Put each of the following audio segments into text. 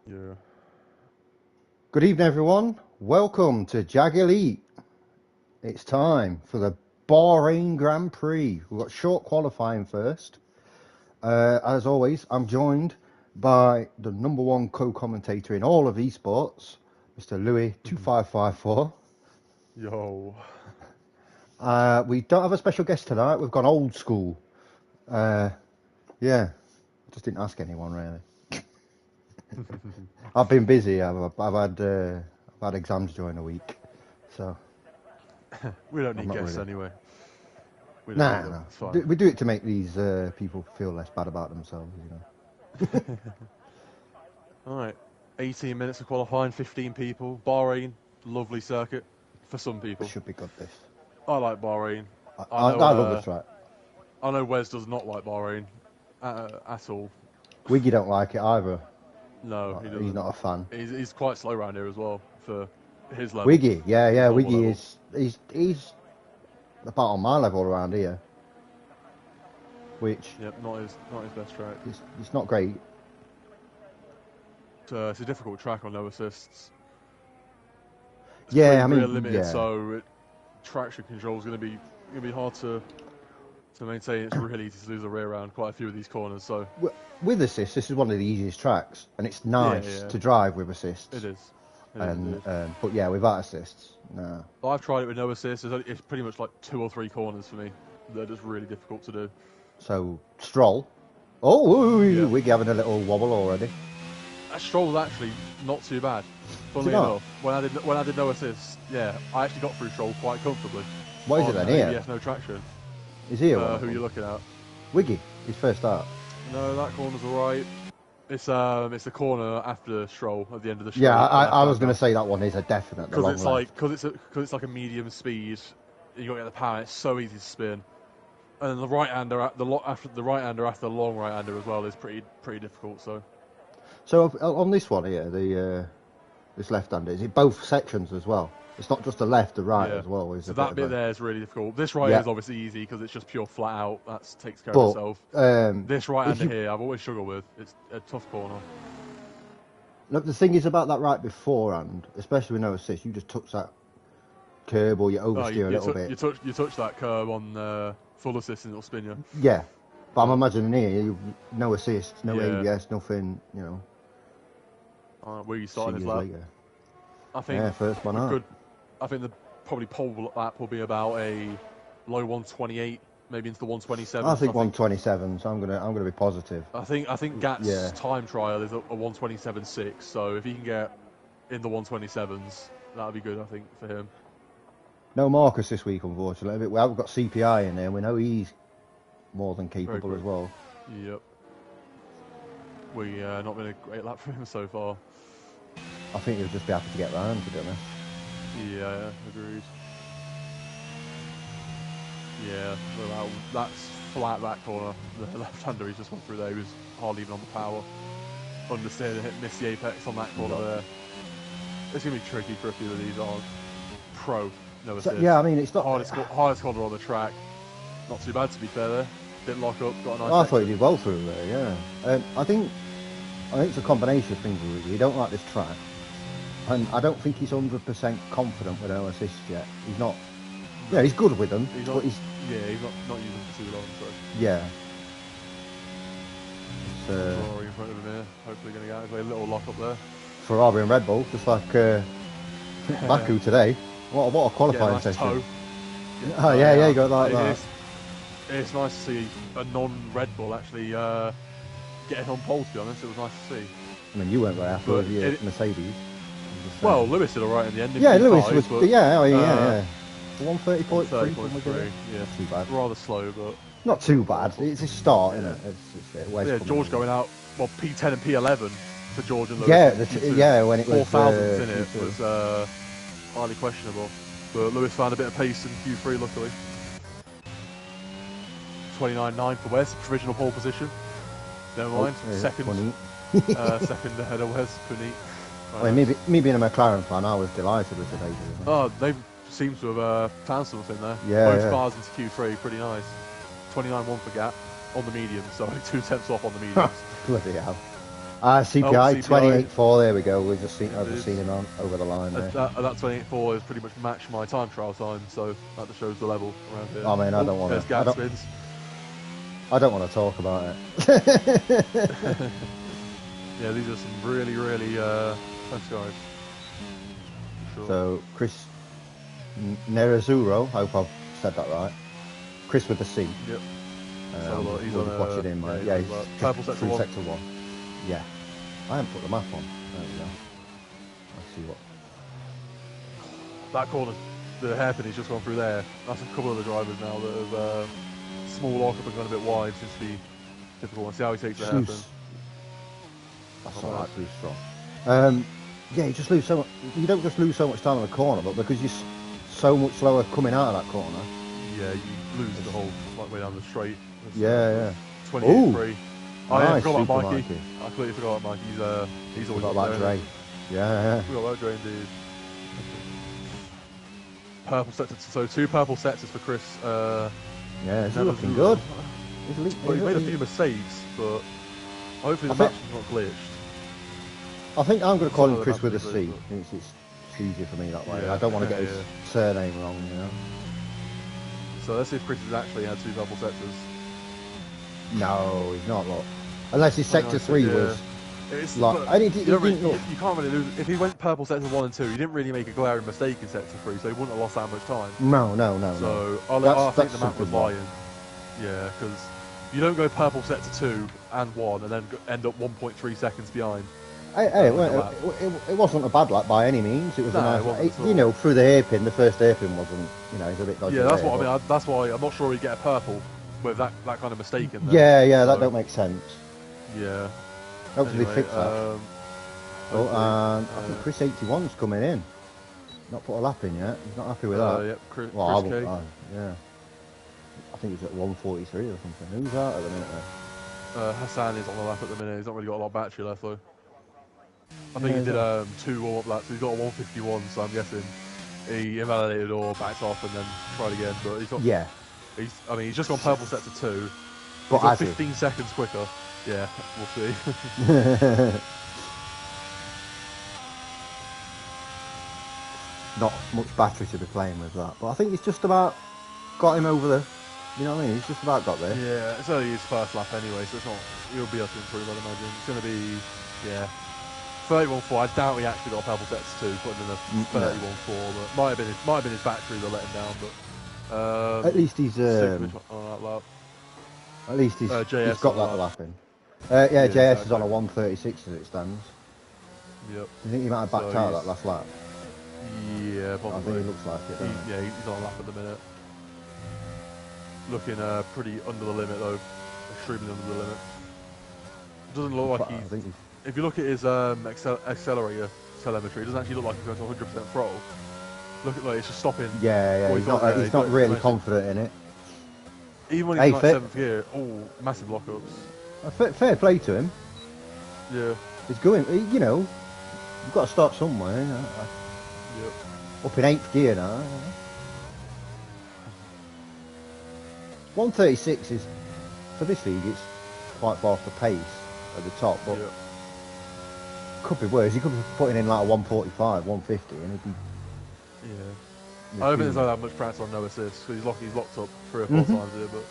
Yeah. Good evening, everyone. Welcome to JAG Elite. It's time for the Bahrain Grand Prix. We've got short qualifying first. As always, I'm joined by the #1 co-commentator in all of esports, Mr. Louis 2554. Yo. We don't have a special guest tonight. We've gone old school. Yeah, just didn't ask anyone really. I've been busy. I've had exams during the week, so We don't I'm need not guests really. anyway. We don't need them. No. It's fine. We do it to make these people feel less bad about themselves, you know. Alright. 18 minutes of qualifying, 15 people. Bahrain, lovely circuit for some It people. should be good, this. I like Bahrain. I love this track. I know Wes does not like Bahrain at all. Wiggy don't like it either. No, he doesn't. He's not a fan. He's quite slow around here as well for his level. Wiggy, yeah, Wiggy level. he's about on my level around here. Which Yep, not his best track. It's not great. It's a difficult track on no assists. It's Yeah, I mean, limited, yeah. so traction control is going to be hard to maintain. It's really easy to lose the rear around quite a few of these corners. So with assists, this is one of the easiest tracks, and it's nice to drive with assists. It is. But yeah, without assists, no. I've tried it with no assists. It's pretty much like 2 or 3 corners for me. They're just really difficult to do. So Stroll. Oh, Yeah. Wiggy having a little wobble already. That Stroll was actually not too bad. Funnily enough, when I did no assists, yeah, I actually got through Stroll quite comfortably. What is it then here? ABS, no traction. Is he Who are you looking at? Wiggy, his first start. No, that corner's alright. It's the corner after Stroll at the end of the straight. Yeah, I was going to say that one is a definite. Because it's like a medium speed. You got to get the power. It's so easy to spin. And then the right hander after the long right hander as well is pretty difficult. So on this one here, this left hander, is it both sections as well? It's not just the left, the right as well. So that bit there is really difficult. This right is obviously easy because it's just pure flat out. That takes care of itself. This right hander here, I've always struggled with. It's a tough corner. Look, the thing is about that right beforehand, especially with no assist, you just touch that curb or you oversteer a little bit. You touch that curb on full assist and it'll spin you. Yeah, but I'm imagining here, no assist, no ABS, nothing, you know. Where you started his lap. Later. I think first one out. I think the probably pole lap will be about a low 128, maybe into the 127. I think 127, so I'm gonna be positive. I think Gat's time trial is a 127.6, so if he can get in the 127s, that'll be good, I think, for him. No Marcus this week, unfortunately. We haven't got CPI in there. We know he's more than capable as well. Yep. Not been a great lap for him so far. I think he'll just be happy to get round, to be honest. Yeah, agreed. Yeah, well, that's flat that corner. The left-hander he's just went through there. He was hardly even on the power. Understeered and missed the apex on that corner there. It's going to be tricky for a few of these aren't pro. No assist. So, yeah, I mean, it's not... Hardest corner on the track. Not too bad, to be fair there. Didn't lock up, got a nice I thought he did well through there, yeah. I think it's a combination of things, really. You don't like this track. And I don't think he's 100% confident with no assist yet. He's not... Yeah, he's good with them, he's but he's... Yeah, he's not using them for too long, so... Yeah. Ferrari in front of him here. Hopefully going to get a little lock up there. Ferrari and Red Bull, just like Baku today. What a qualifying nice session. Toe. Oh, yeah, you got like that. It's nice to see a non-Red Bull actually getting on pole, to be honest. It was nice to see. I mean, you weren't very happy with your Mercedes. Well, Lewis did alright in the end. Yeah, Lewis was... Yeah. 130.3. Yeah, not too bad. Rather slow, but... Not too bad. It's a start, isn't it? George going out, well, P10 and P11 for George and Lewis. When it was... 4,000 in it was highly questionable. But Lewis found a bit of pace in Q3, luckily. 29.9 for Wes, provisional pole position. Never mind, second ahead of Wes, Puneet. I mean, me being a McLaren fan, I was delighted with today. Oh, they seem to have found something there. Both cars into Q3, pretty nice. 29.1 for Gat on the mediums, so 2 tenths off on the mediums. Bloody hell. CPI CPI. 28.4. There we go. We've just seen. It I've just is. seen him on over the line there. That 28.4 has pretty much matched my time trial time, so that just shows the level around here. I mean, I don't want There's to. gap spins. I don't want to talk about it. Yeah, these are some really, really close guys. Sure. So Chris Nerazzurro, I hope I've said that right. Chris with the C. Yep. He's on watching him, mate. Yeah, he's purple sector through one. sector 1. Yeah. I haven't put the map on. There we go. Let's see what. That corner, the hairpin he's just gone through there. That's a couple of the drivers now that have small lock up and gone a bit wide. Seems to be difficult. Let's see how he takes the hairpin. That's all right, pretty strong. Yeah, you just lose so much. You don't just lose so much time on the corner, but because you're so much slower coming out of that corner. Yeah, you lose the whole way down the straight. Yeah. 28.3. Nice, forgot about Mikey. Mikey. I completely forgot about Mikey. He's always got that Dre. Yeah. We got that Dre indeed. Purple sector. So 2 purple sectors for Chris. Yeah, he's looking good. Well, he's made a few mistakes, but hopefully the match is not glitched. I think I'm going to call him Chris with a C. It's easier for me that way. Yeah, I don't want to get his surname wrong, you know. So let's see if Chris has actually had 2 purple sectors. No, he's not. Look, unless his sector 3 was. It's like, you can't really lose. If he went purple sector 1 and 2, he didn't really make a glaring mistake in sector 3, so he wouldn't have lost that much time. No. So I think the map was lying. Yeah, because you don't go purple sector 2 and 1 and then end up 1.3 seconds behind. It wasn't a bad lap by any means. It was a nice, through the hairpin. The first hairpin wasn't, it's a bit dodgy. Yeah, that's what I mean. That's why I'm not sure he'd get a purple with that kind of mistake in there. Yeah, that don't make sense. Yeah. Hopefully they fix that. I think Chris 81's coming in. Not put a lap in yet. He's not happy with that. Yep, Chris K. Yeah. I think he's at 143 or something. Who's that at the minute? Hassan is on the lap at the minute. He's not really got a lot of battery left though. I think he did 2 warm-up laps. So he's got a 151, so I'm guessing he invalidated or backed off and then tried again. But he's got. Yeah. He's just gone purple sector 2. But he's 15 seconds quicker. Yeah, we'll see. Not much battery to be playing with that, but I think it's just about got him over the. You know what I mean? He's just about got there. Yeah, it's only his first lap anyway, so it's not. He'll be able to improve, I'd imagine. It's going to be, 31.4. I doubt he actually got a purple sector 2, putting in a 31.4, but might have been his battery that let him down. But at least he's on that lap. At least he's JS got that lap in. JS exactly. is on a 136 as it stands. Yep. Do you think he might have backed out that last lap? Yeah, probably. I think it looks like it. He's on a lap at the minute. Looking pretty under the limit though, extremely under the limit. It doesn't look like he's. If you look at his accelerator telemetry, it doesn't actually look like he's going to 100% throttle. Look at it's just stopping. Yeah. He's not really confident in it. Even when he's in 7th gear, massive lockups. Fair play to him. Yeah. He's going. You've got to start somewhere. Yep. Up in 8th gear now. 136 is for this league. It's quite far off the pace at the top, but could be worse. He could be putting in like a 145, 150, and he'd be. Yeah. I don't think there's not that much practice on no assists because he's locked up 3 or 4 times here, but.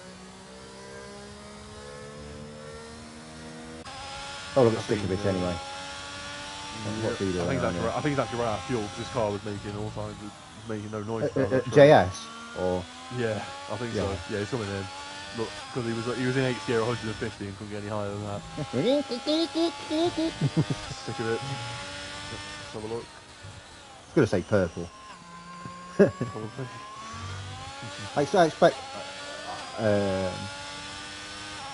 Oh, look at Stickovich anyway. I think he's actually run out of fuel because his car was making all times. It was making no noise. JS or. Yeah, I think so. Yeah, he's coming in. Look, because he was in 8th gear 150 and couldn't get any higher than that. Stick of it. Let's have a look. I was going to say purple. I expect.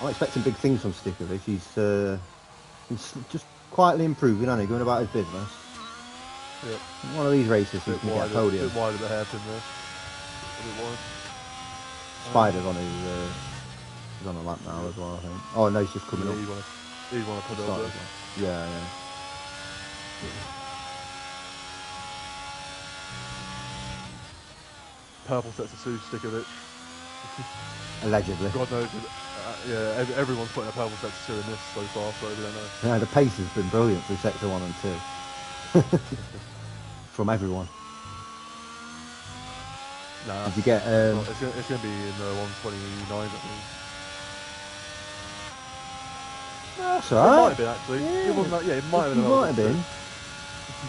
I'm expecting big things from Stickovich. He's just quietly improving, isn't he? Going about his business. Yep. One of these races he can get a podium. A bit wide of the hairpin there. A bit wide. Spider's on his. He's on a lap now as well, I think. Oh no, he's just coming up. He's want to put over. Yeah. Purple sets of Siuuuuuuuuuu Stickovich. Allegedly. God knows. Yeah, everyone's putting a purple sector 2 in this so far, so we don't know. Yeah, the pace has been brilliant through sector 1 and 2. From everyone. Nah, Did you get? it's gonna be in the 129, I think. That's It alright. might have been actually. Yeah. It wasn't that. Yeah, it might have been. It might have been.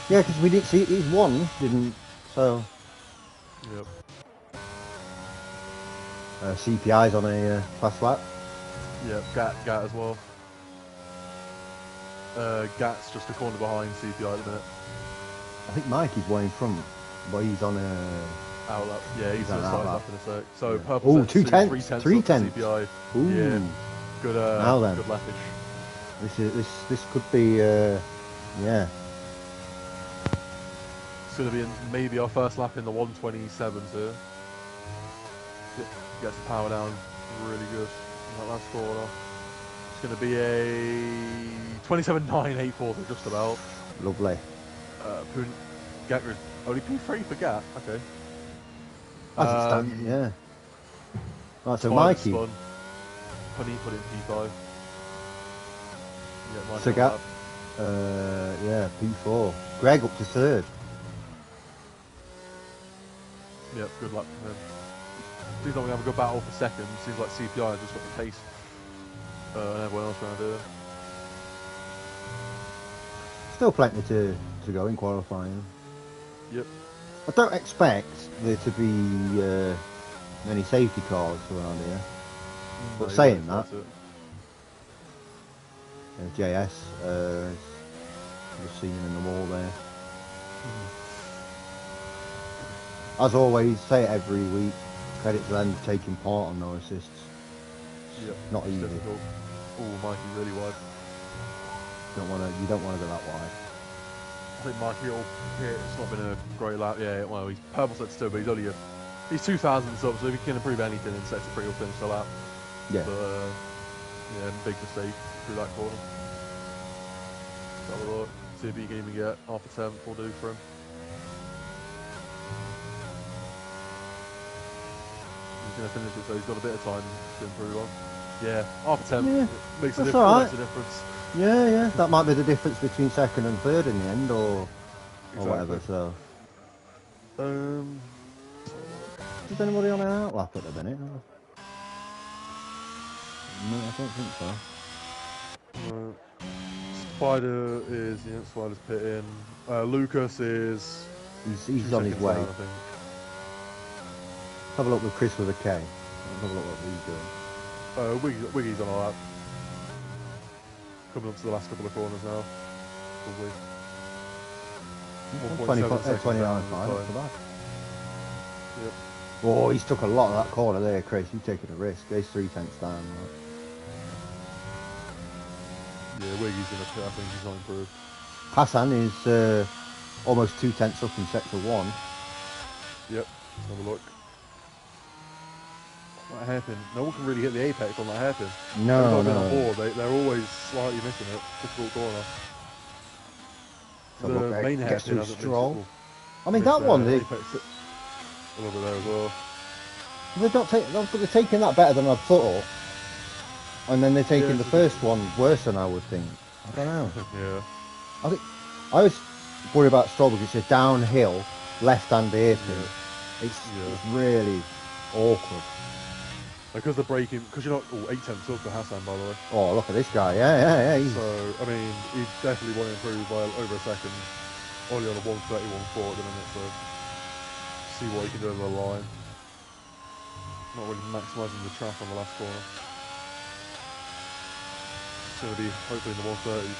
Yeah, because we didn't see it. His one didn't. So. Yep. CPI's on a fast lap. Yep. Gat as well. Gat's just a corner behind CPI at the minute. I think Mikey's way in front, but he's on a Out lap. Yeah, he's on gonna an slide outlap. up in a sec. So Yeah. purple. Oh, 2 tenths. 3 tenths. CPI. Ooh. Yeah. Good. Now then. Good lappage. This could be. Yeah. It's gonna be maybe our first lap in the 127s here. Gets the power down really good in that last corner. It's going to be a 27.984, so just about. Lovely. Gat only P3 for Gat. Okay. As it stands, yeah. Right, so Tyler Mikey. Spun. Honey put in P5. Yeah, Mikey So on Gat. that. Yeah, P4. Greg up to 3rd. Yep, good luck for him. Seems like we have a good battle for second. Seems like CPI has just got the pace. And everyone else around here. Still plenty to go in qualifying. Yep. I don't expect there to be many safety cars around here. But saying that, JS, just seeing him in the wall there. As always, say it every week. Credit to them taking part on no assists. Yep. Not easy. Difficult. Oh, Mikey really wide. You don't want to go that wide. I think Mikey will hit. It's not been a great lap. Yeah, well, he's purple sector 2, but he's 2,000 subs, so if he can improve anything in sector 3, he'll finish the lap. Yeah. But yeah, big mistake through that corner. Have a look. See if he can even get half a 10th will do for him. He's going to finish it, so he's got a bit of time to improve on. Yeah, half a 10th. Yeah, makes that's a alright. difference. Yeah. That might be the difference between 2nd and 3rd in the end, or whatever. So. Is anybody on an outlap at the minute? No, I don't think so. Spider is Spider's pit in. Lucas is. He's on his way. Down, I think. Have a look with Chris with a K. Have a look what he's doing. Wiggy's on a lap. Coming up to the last couple of corners now. Probably. 29.5, not bad. Yep. Oh, he's took a lot of that corner there, Chris. He's taking a risk. He's 3 tenths down. Right? Yeah, Wiggy's going to pit. I think he's not improved. Hassan is almost 2 tenths up in sector 1. Yep. Let's have a look. That hairpin. No one can really hit the apex on that hairpin. No. On board, they're always slightly missing it. Difficult corner. So The main hairpin hasn't Stroll. I mean, that one, a little bit there as well. They're taking that better than I thought. And then they're taking the first one worse than I would think. I don't know. Yeah. I was worried about Stroll because it's a downhill, left-hand hairpin. Yeah. It's really awkward. Because the braking, because you're not 8 tenths up for Hassan, by the way. Oh, look at this guy. Yeah. So, I mean, he definitely want to improve by over a second. Only on a 1:31.4 at the minute, so see what he can do over the line. Not really maximising the trap on the last corner. It's going to be hopefully in the 130s.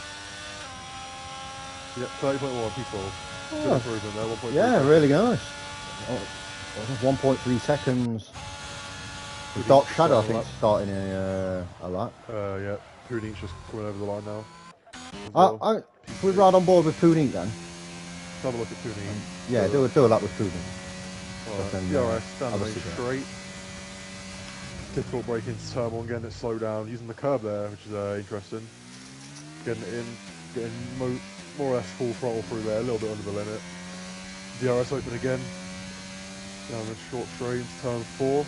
Yep, 30.1 P12. Good improvement there, 1.3. Yeah, really nice. 1.3 seconds. The Dark Shadow, I think, is starting a lap. Yeah, Punique's just coming over the line now. Well. We ride on board with Punique then. Let's have a look at Punique. Yeah, do a lap with Punique. Alright, DRS, stand the main straight. Difficult braking into turn 1, getting it slowed down, using the curb there, which is interesting. Getting it in, getting more or less full throttle through there, a little bit under the limit. DRS open again. Down the short straight into turn 4.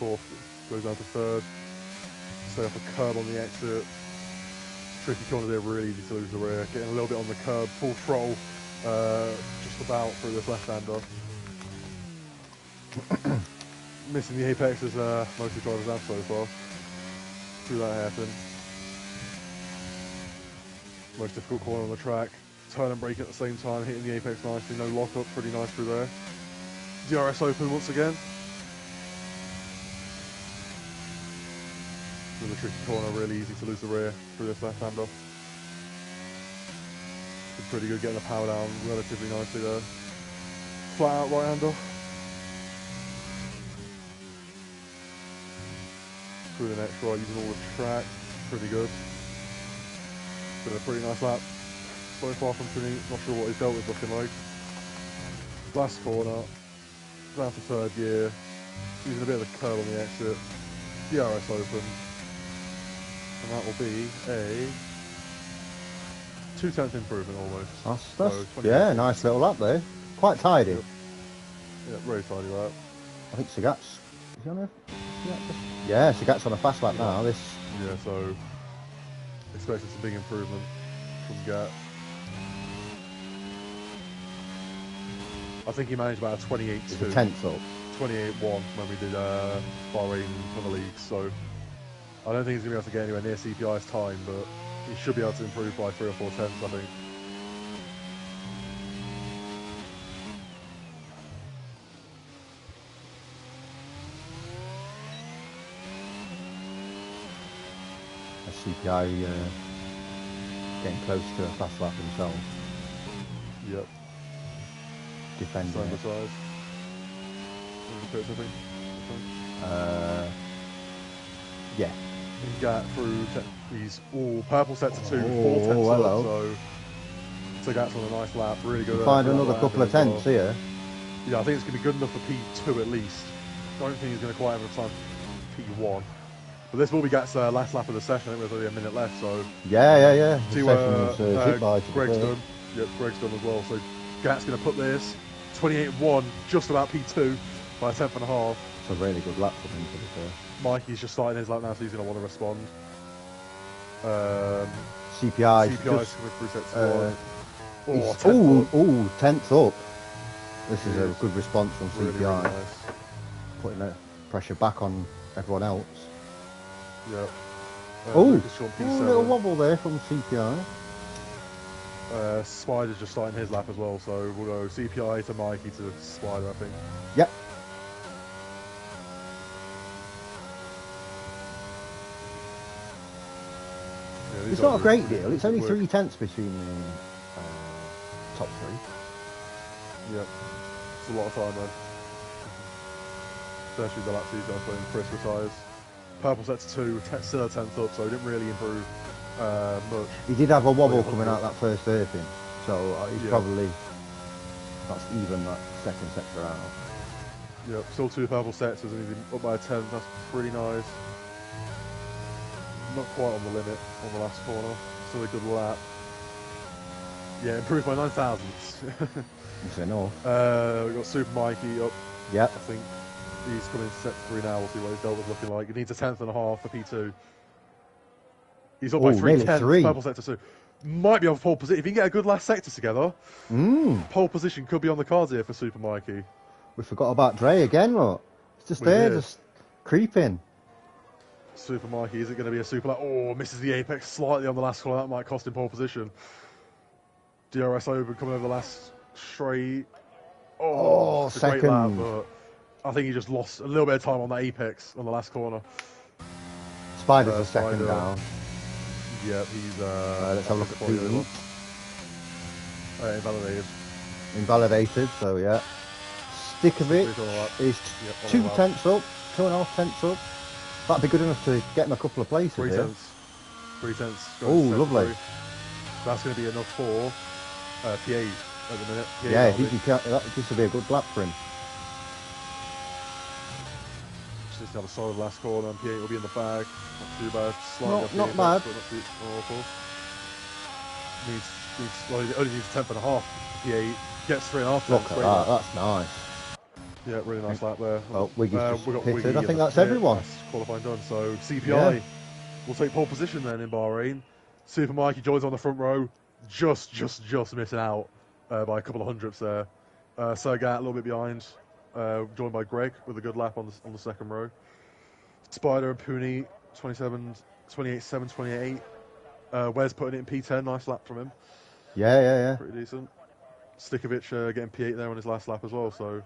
fourth, goes down to third. Stay off a curb on the exit. Tricky corner there, really easy to lose the rear. Getting a little bit on the curb, full throttle, just about through this left-hander. Missing the apex as most of the drivers have so far. Through that hairpin. Most difficult corner on the track. Turn and brake at the same time, hitting the apex nicely. No lock-up, pretty nice through there. DRS open once again. With a tricky corner, really easy to lose the rear through this left-hander. Been pretty good getting the power down relatively nicely there. Flat out right-hander. Through the next right, using all the track. Pretty good. Been a pretty nice lap. So far from Trini, not sure what his belt is looking like. Last corner. Down to third gear. Using a bit of a curl on the exit. DRS open. And that will be a 2/10 improvement almost. That's so yeah, nice little lap there. Quite tidy. Yep. Yeah, very tidy lap. I think Sagat's, is he on a, yeah, Sagat's on a fast lap now. This. Yeah, so expecting some big improvement from Gat. I think he managed about a 28-2. It's a tenth up. 28-1 when we did Bahrain for the league, so I don't think he's going to be able to get anywhere near CPI's time, but he should be able to improve by 3 or 4 tenths, I think. CPI getting close to a fast lap himself. Yep. Defending Same it. size. Pits, I think. Yeah. He got through. He's all purple set to 2, 4 tenths hello. up, so Gat's on a nice lap. Really good. Find another couple of tenths here. Yeah, I think it's going to be good enough for P2 at least. Don't think he's going to quite have a time for P1. But this will be Gat's last lap of the session. I think there's only a minute left, so... Yeah. Greg's done. Yep, Greg's done as well. So Gat's going to put this 28-1, just about P2 by a tenth and a half. It's a really good lap for him, to be fair. Mikey's just starting his lap now, so he's going to want to respond. CPI's just... tenth up. This is a good response from CPI. Really nice. Putting the pressure back on everyone else. Yep. Little wobble there from CPI. Spider's just starting his lap as well, so we'll go CPI to Mikey to Spider, I think. Yep. Yeah, it's not a great deal. It's only 3 tenths between the top 3. Yep. It's a lot of time though. Especially the laps these guys playing. Chris retires. Purple set to 2, still a 10th up, so he didn't really improve much. He did have a wobble coming out that first hairpin, so he's probably, that's even that second sector out. Yep, still 2 purple sets, so he's up by a 10th, that's pretty nice. Not quite on the limit on the last corner, still a good lap. Yeah, improved by 9 thousandths. That's enough. We've got Super Mikey up. Yep. I think he's coming to set 3 now, we'll see what his delta's looking like. He needs a 10th and a half for P2. He's up by 3 tenths, purple sector 2. Might be on pole position. If he can get a good last sector together, pole position could be on the cards here for Super Mikey. We forgot about Dre again, look. It's just just creeping. Super Mikey, is it going to be a super lap? Oh, misses the apex slightly on the last corner. That might cost him pole position. DRS over, coming over the last straight. Oh, it's a second. great lap, but I think he just lost a little bit of time on that apex on the last corner. Spider's a second down. Yep, he's... let's have a look at P. Invalidated. Invalidated, so yeah. Stikovic is 2 tenths up, 2.5 tenths up. That'd be good enough to get him a couple of places 3 here. tenths. 3 tenths. Oh, lovely. That's going to be enough for P8 at the minute. P8 yeah, this will be a good lap for him. Just needs to have a solid last corner, and P8 will be in the bag. Not too bad. Slightly not bad. But not too awful. Only needs a tenth and a half. P8 gets 3.5 tenths. Look at that, that's nice. Yeah, really nice lap there. Oh, Wiggy's just We got pitted. Wiggy I in think the that's pit. everyone. That's qualifying done. So CPI will take pole position then in Bahrain. Super Mikey joins on the front row, just missing out by a couple of hundredths there. Sergat a little bit behind, joined by Greg with a good lap on the second row. Spider and Pooney 28.7, 28.8. Wes putting it in P10, nice lap from him. Yeah. Pretty decent. Stikovic getting P8 there on his last lap as well, so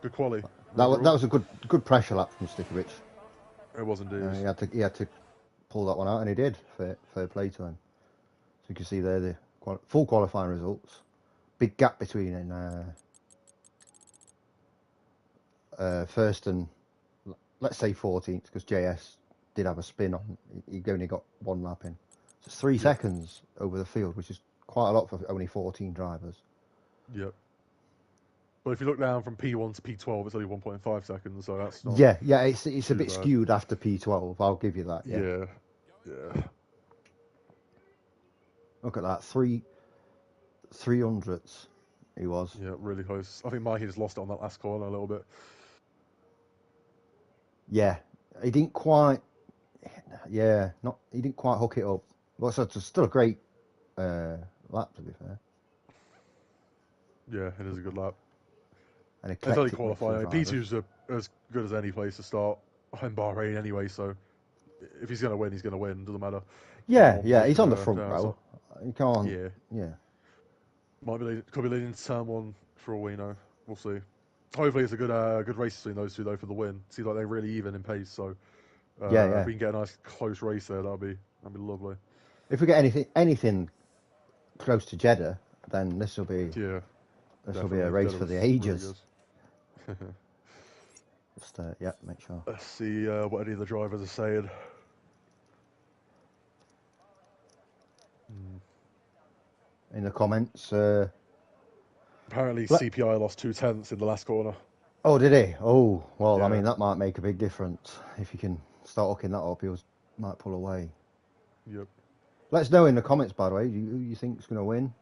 good quality. That was a good pressure lap from Stikovic. It was indeed. He had to pull that one out, and he did. Fair play to him. So you can see there the full qualifying results. Big gap between first and, let's say, 14th, because JS did have a spin on. He only got one lap in. So it's 3 seconds over the field, which is quite a lot for only 14 drivers. Yep. But if you look down from P1 to P12, it's only 1.5 seconds, so that's not... Yeah, it's a bit bad. skewed after P12, I'll give you that. Yeah. Look at that, 300ths he was. Yeah, really close. I think Mikey just lost it on that last corner a little bit. Yeah, he didn't quite... he didn't quite hook it up. Well, so it's still a great lap, to be fair. Yeah, it is a good lap. And it's only qualifying. P2's as good as any place to start in Bahrain anyway, so if he's going to win, he's going to win. Doesn't matter. Yeah, he's on the front row. You can't... Yeah. Could be leading to turn one for all we know. We'll see. Hopefully it's a good race between those two, though, for the win. Seems like they're really even in pace, so... If we can get a nice close race there, that'd be lovely. If we get anything close to Jeddah, then this will be a race for the ages. Really Just make sure. Let's see what any of the drivers are saying. In the comments. Apparently CPI lost 2/10 in the last corner. Oh, did he? Oh, well, yeah. I mean, that might make a big difference. If you can start hooking that up, he might pull away. Yep. Let us know in the comments, by the way, who you think is going to win.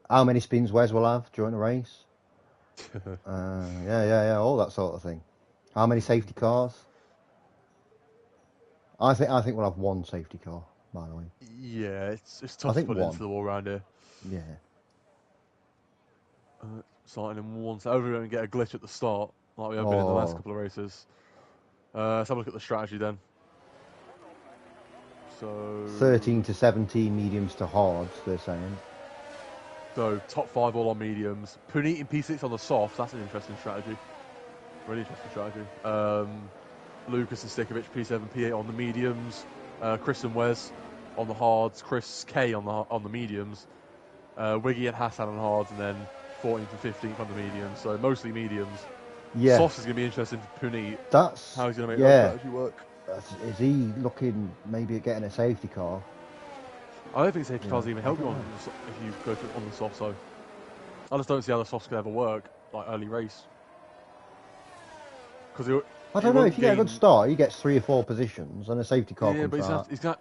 How many spins Wes will have during the race. All that sort of thing. How many safety cars? I think we'll have one safety car, by the way. Yeah, it's tough to put into the wall around here. Yeah. Starting in one, so hopefully we don't get a glitch at the start, like we have been in the last couple of races. Let's have a look at the strategy then. So 13 to 17 mediums to hards, they're saying. So top 5 all on mediums. Puneet in P6 on the softs. That's an interesting strategy. Really interesting strategy. Lucas and Stikovic P7, P8 on the mediums. Chris and Wes on the hards. Chris K on the mediums. Wiggy and Hassan on hards, and then 14th and 15th on the mediums. So mostly mediums. Yeah. Softs is going to be interesting for Puneet. That's how he's going to make that strategy work. Is he looking maybe at getting a safety car? I don't think safety cars even help you if you go on the soft side. I just don't see how the softs could ever work, like early race. Because I don't know, if you get a good start, he gets 3 or 4 positions, and a safety car comes out. But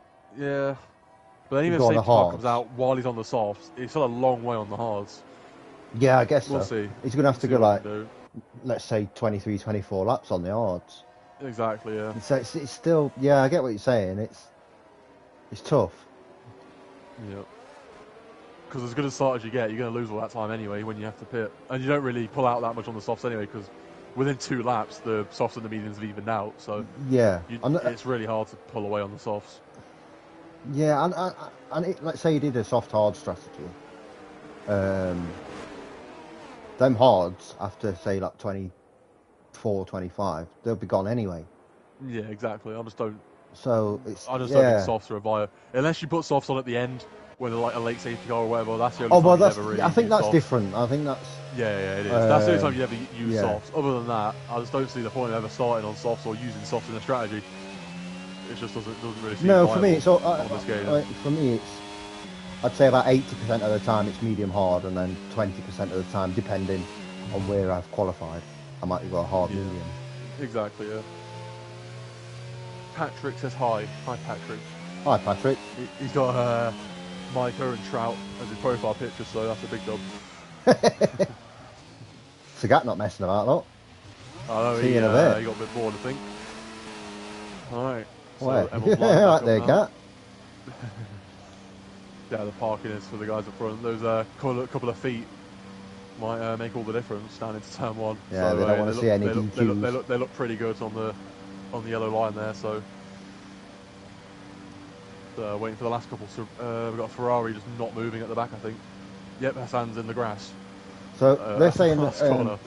then even if a safety car comes out while he's on the softs, it's still a long way on the hards. Yeah, I guess we'll so. See. He's going to have to go like, let's say 23, 24 laps on the hards. Exactly, yeah. So it's still, yeah, I get what you're saying. It's tough. Yeah. Because as good a start as you get, you're going to lose all that time anyway when you have to pit. And you don't really pull out that much on the softs anyway, because within 2 laps, the softs and the mediums have evened out. So yeah, it's really hard to pull away on the softs. Yeah, and let's say you did a soft-hard strategy. Them hards, after, say, like 24, 25, they'll be gone anyway. Yeah, exactly. I just don't think softs are a buyer. Unless you put softs on at the end, when they're like a late safety car or whatever, that's the only time you ever really I think that's softs. different. I think that's... Yeah, it is. That's the only time you ever use softs. Other than that, I just don't see the point of ever starting on softs or using softs in a strategy. It just doesn't really seem No, for me, it's all, this game. For me, it's... I'd say about 80% of the time it's medium hard, and then 20% of the time, depending on where I've qualified, I might go hard medium. Exactly, yeah. Patrick says hi. Hi, Patrick. Hi, Patrick. He's got Micah and Trout as his profile picture, so that's a big job. Sagat not messing about, look. Oh, See he you in a bit. got a bit bored, I think. Alright. Where? So everyone's lined Right back there, up now. Cat. Yeah, the parking is for the guys up front. Those couple of feet might make all the difference down into turn one. Yeah, so, they don't want to see any DQs. They look pretty good on the yellow line there. So waiting for the last couple. So we've got a Ferrari just not moving at the back, I think. Yep, Hassan's in the grass. So they're saying last that corner.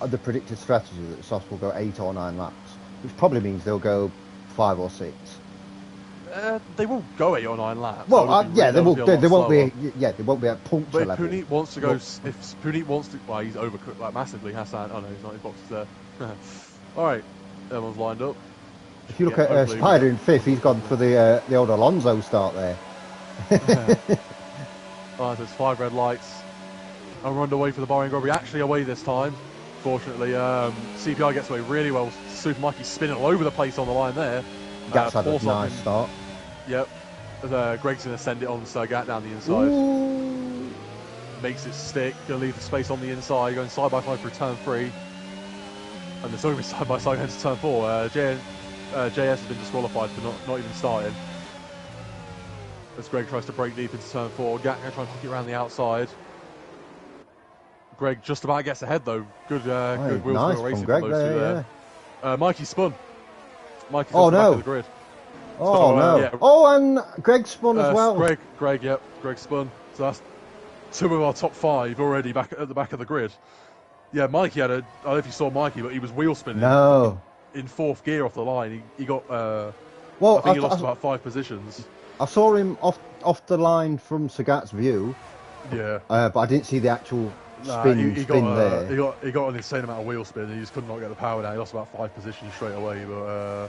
the predicted strategy that the softs will go 8 or 9 laps, which probably means they'll go 5 or 6. They will go 8 or 9 laps. Well, yeah, they won't. They won't be. Slower. Yeah, they won't be at puncture But if level. Puneet wants to go, if Puneet wants to, well, he's overcooked like massively. Hassan, oh no, he's not. His box is there. All right, everyone's lined up. If you look at Spider in 5th, he's gone for the old Alonso start there. Alright, so it's 5 red lights. And we're underway for the Bahrain Grand Prix. Actually away this time. Fortunately, CPI gets away really well. Super Mikey's spinning all over the place on the line there. Gat's had a nice start. Yep. Greg's going to send it on Gat down the inside. Ooh. Makes it stick. Going to leave the space on the inside. Going side by side through turn 3. And they're still going to be side by side going to turn 4. JS has been disqualified for not even starting. As Greg tries to break deep into turn 4. Gat going to try and hook it around the outside. Greg just about gets ahead though. Good wheel nice spin racing from Greg from those two there. Yeah. Mikey spun. Mikey's Oh off the no! back of the grid. Oh So, no! yeah. Oh, and Greg spun as well. Greg spun. So that's 2 of our top 5 already back at the back of the grid. Yeah, Mikey had I don't know if you saw Mikey, but he was wheel spinning. No. In 4th gear off the line. He got. Well, I think he lost about 5 positions. I saw him off the line from Sagat's view. Yeah. But I didn't see the actual spin there. He got an insane amount of wheel spin. And he just could not get the power down. He lost about 5 positions straight away. But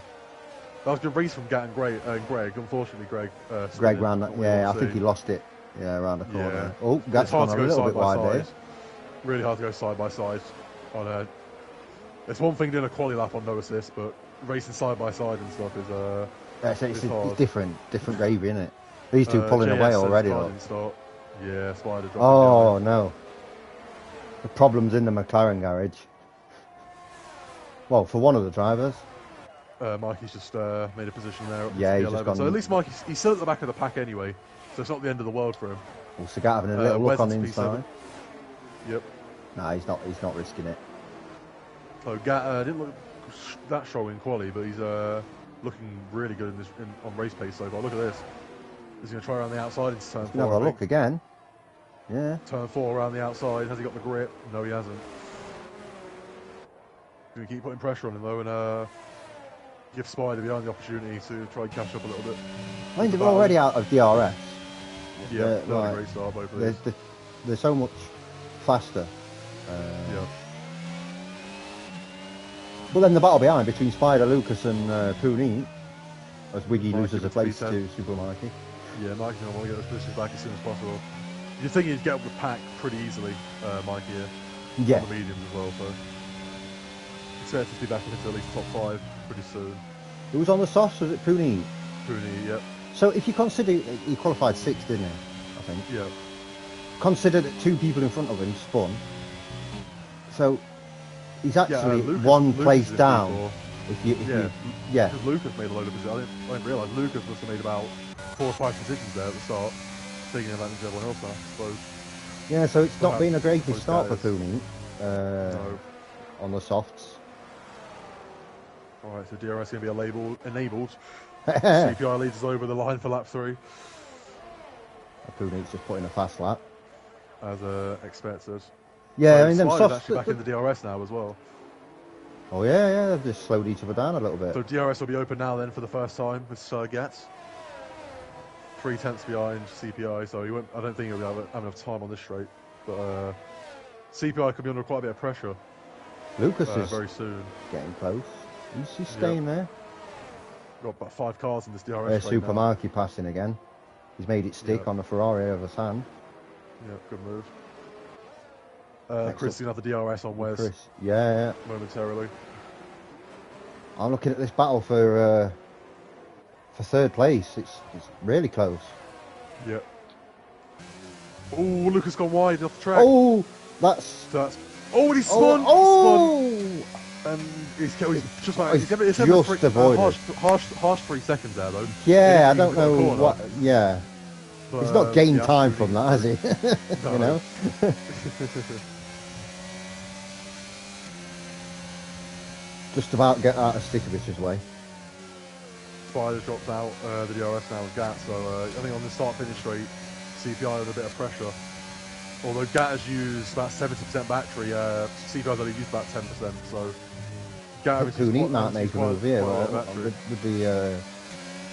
that was a good race from Gat and Greg. Unfortunately, Greg. Greg ran that. Yeah, I think he lost it. Yeah, around the corner. Yeah. Oh, Gat's gone a little bit wide there. Really hard to go side by side. It's one thing doing a quali lap on no assist, but racing side by side and stuff is it's different gravy, isn't it? These two pulling JS away already. Yeah, Spider. Oh no! The problem's in the McLaren garage. Well, for one of the drivers. Mikey's just made a position there. Yeah, he's just gone. So at least he's still at the back of the pack anyway, so it's not the end of the world for him. Well, Sagat having a little look on the inside. Yep. Nah, he's not risking it. So Gat didn't look that strong in quali, but he's looking really good on race pace so far. Look at this. He's going to try around the outside into turn 4. Have a look again. Yeah. Turn 4 around the outside. Has he got the grip? No, he hasn't. Going to keep putting pressure on him though, and give Spider behind the opportunity to try and catch up a little bit. I think they're already out of DRS. Yeah, they're a great start, both of these. They're so much faster. Yeah. But then the battle behind between Spider, Lucas and Puneet, as Wiggy loses a place to Super Mikey. Yeah, Mikey's going to want to get those positions back as soon as possible. You'd think he'd get up the pack pretty easily, Mikey, yeah. On the mediums as well, so expect to be back into at least top 5 pretty soon. Who was on the softs? Was it Puneet? Puneet, yep. So if you consider, he qualified 6th, didn't he? I think. Yeah. Consider that 2 people in front of him spun. So he's actually Lucas, one place down. Because Lucas made a load of positions. I didn't realise Lucas must have made about 4 or 5 positions there at the start, taking advantage of everyone else now, I suppose. Yeah, so it's not been a great start for Puneet No. on the softs. Alright, so DRS going to be enabled. CPI leads us over the line for lap 3. Puneet's just putting a fast lap. As expected. Yeah, so I mean, them softs actually back in the DRS now as well. Oh yeah, they've just slowed each other down a little bit. So DRS will be open now then for the first time with Gat. 3/10 behind CPI, so I don't think he'll have enough time on this straight. But CPI could be under quite a bit of pressure. Lucas is very soon. Getting close. He's staying there. Got about 5 cars in this DRS. There's Super Mikey passing again. He's made it stick on the Ferrari over Sand. Yeah, good move. Chris, another DRS on Wes. Chris, yeah. Momentarily. I'm looking at this battle for 3rd place. It's really close. Yeah. Oh, Lucas gone wide off the track. Oh, that's Oh, and he spun! And he's just like it's avoided. Harsh 3 seconds there though. Yeah, I don't know what. Yeah, but, he's not gained yeah, time from that, has he? No. You know. Just about get out of Stickovich's way. Spider's dropped out the DRS now with Gat, so I think on the start-finish straight, CPI with a bit of pressure. Although Gat has used about 70% battery, CPI's only used about 10%, so Gat has Puneet might make a move here, with the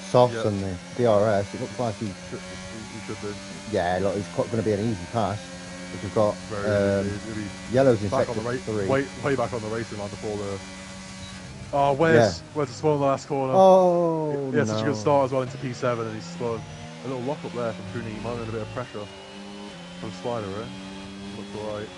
softs and the DRS. It looks like he should do. Yeah, look, it's going to be an easy pass. Because we've got yellows in sector 3. Way back on the racing line before the. Oh, where's the spun in the last corner? Oh, he had such a good start as well into P7, and he spun. A little lock up there from Puneet. Might have been a bit of pressure from Spider, right? Looked alright.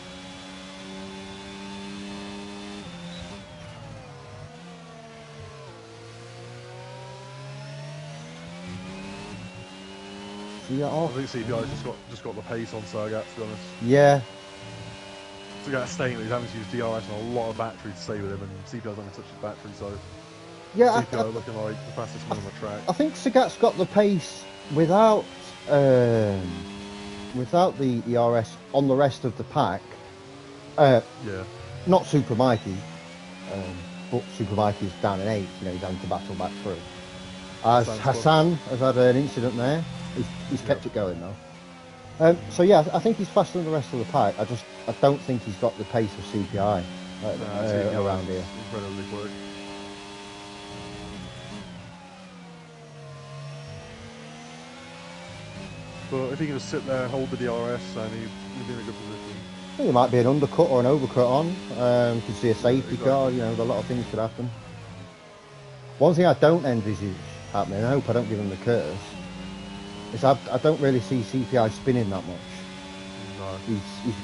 I think CPI's just got the pace on Sergat, to be honest. Yeah. Sergat's staying, he's having to use DRS and a lot of battery to stay with him, and CPI's not going to touch his battery, so yeah, CPI looking like the fastest man on the track. I think Sergat's got the pace without the DRS on the rest of the pack. Yeah. Not Super Mikey, but Super Mikey's down in 8th. You know, he's having to battle back through. As Hassan has had an incident there. He's kept it going though. So yeah, I think he's faster than the rest of the pack. I don't think he's got the pace of CPI around here. Incredibly quick. But if he can just sit there, hold the DRS, then he'd be in a good position. I think there might be an undercut or an overcut on. You could see a safety car. You know, a lot of things could happen. One thing I don't envisage happening, I hope I don't give him the curse, is I don't really see CPI spinning that much. No. He's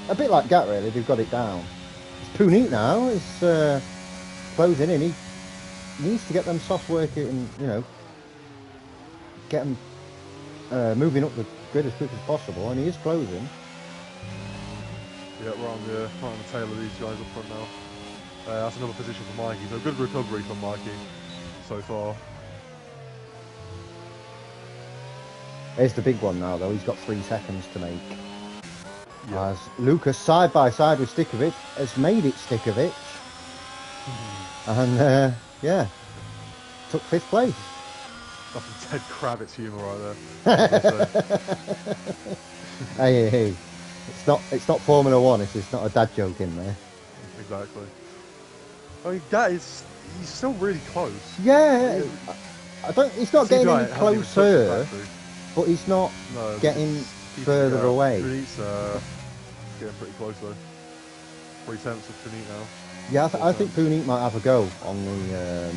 a bit like Gat, really. They've got it down. It's Puneet now. It's closing in. He needs to get them soft working and, you know, get them moving up the grid as quick as possible, and he is closing. Yeah, we're on the tail of these guys up front now. That's another position for Mikey. So good recovery from Mikey so far. Here's the big one now, though. He's got 3 seconds to make. Yeah. As Lucas, side by side with Stickovic, has made it Stickovic. And, yeah, took 5th place. That's some Ted Kravitz humour right there. hey. It's not Formula 1, it's not a dad joke in there. Exactly. I mean, he's still really close. Yeah, he's not getting any closer, but he's not getting further away. Puneet's getting pretty close though. 3 tenths of Puneet now. Yeah, I think Puneet might have a go on the.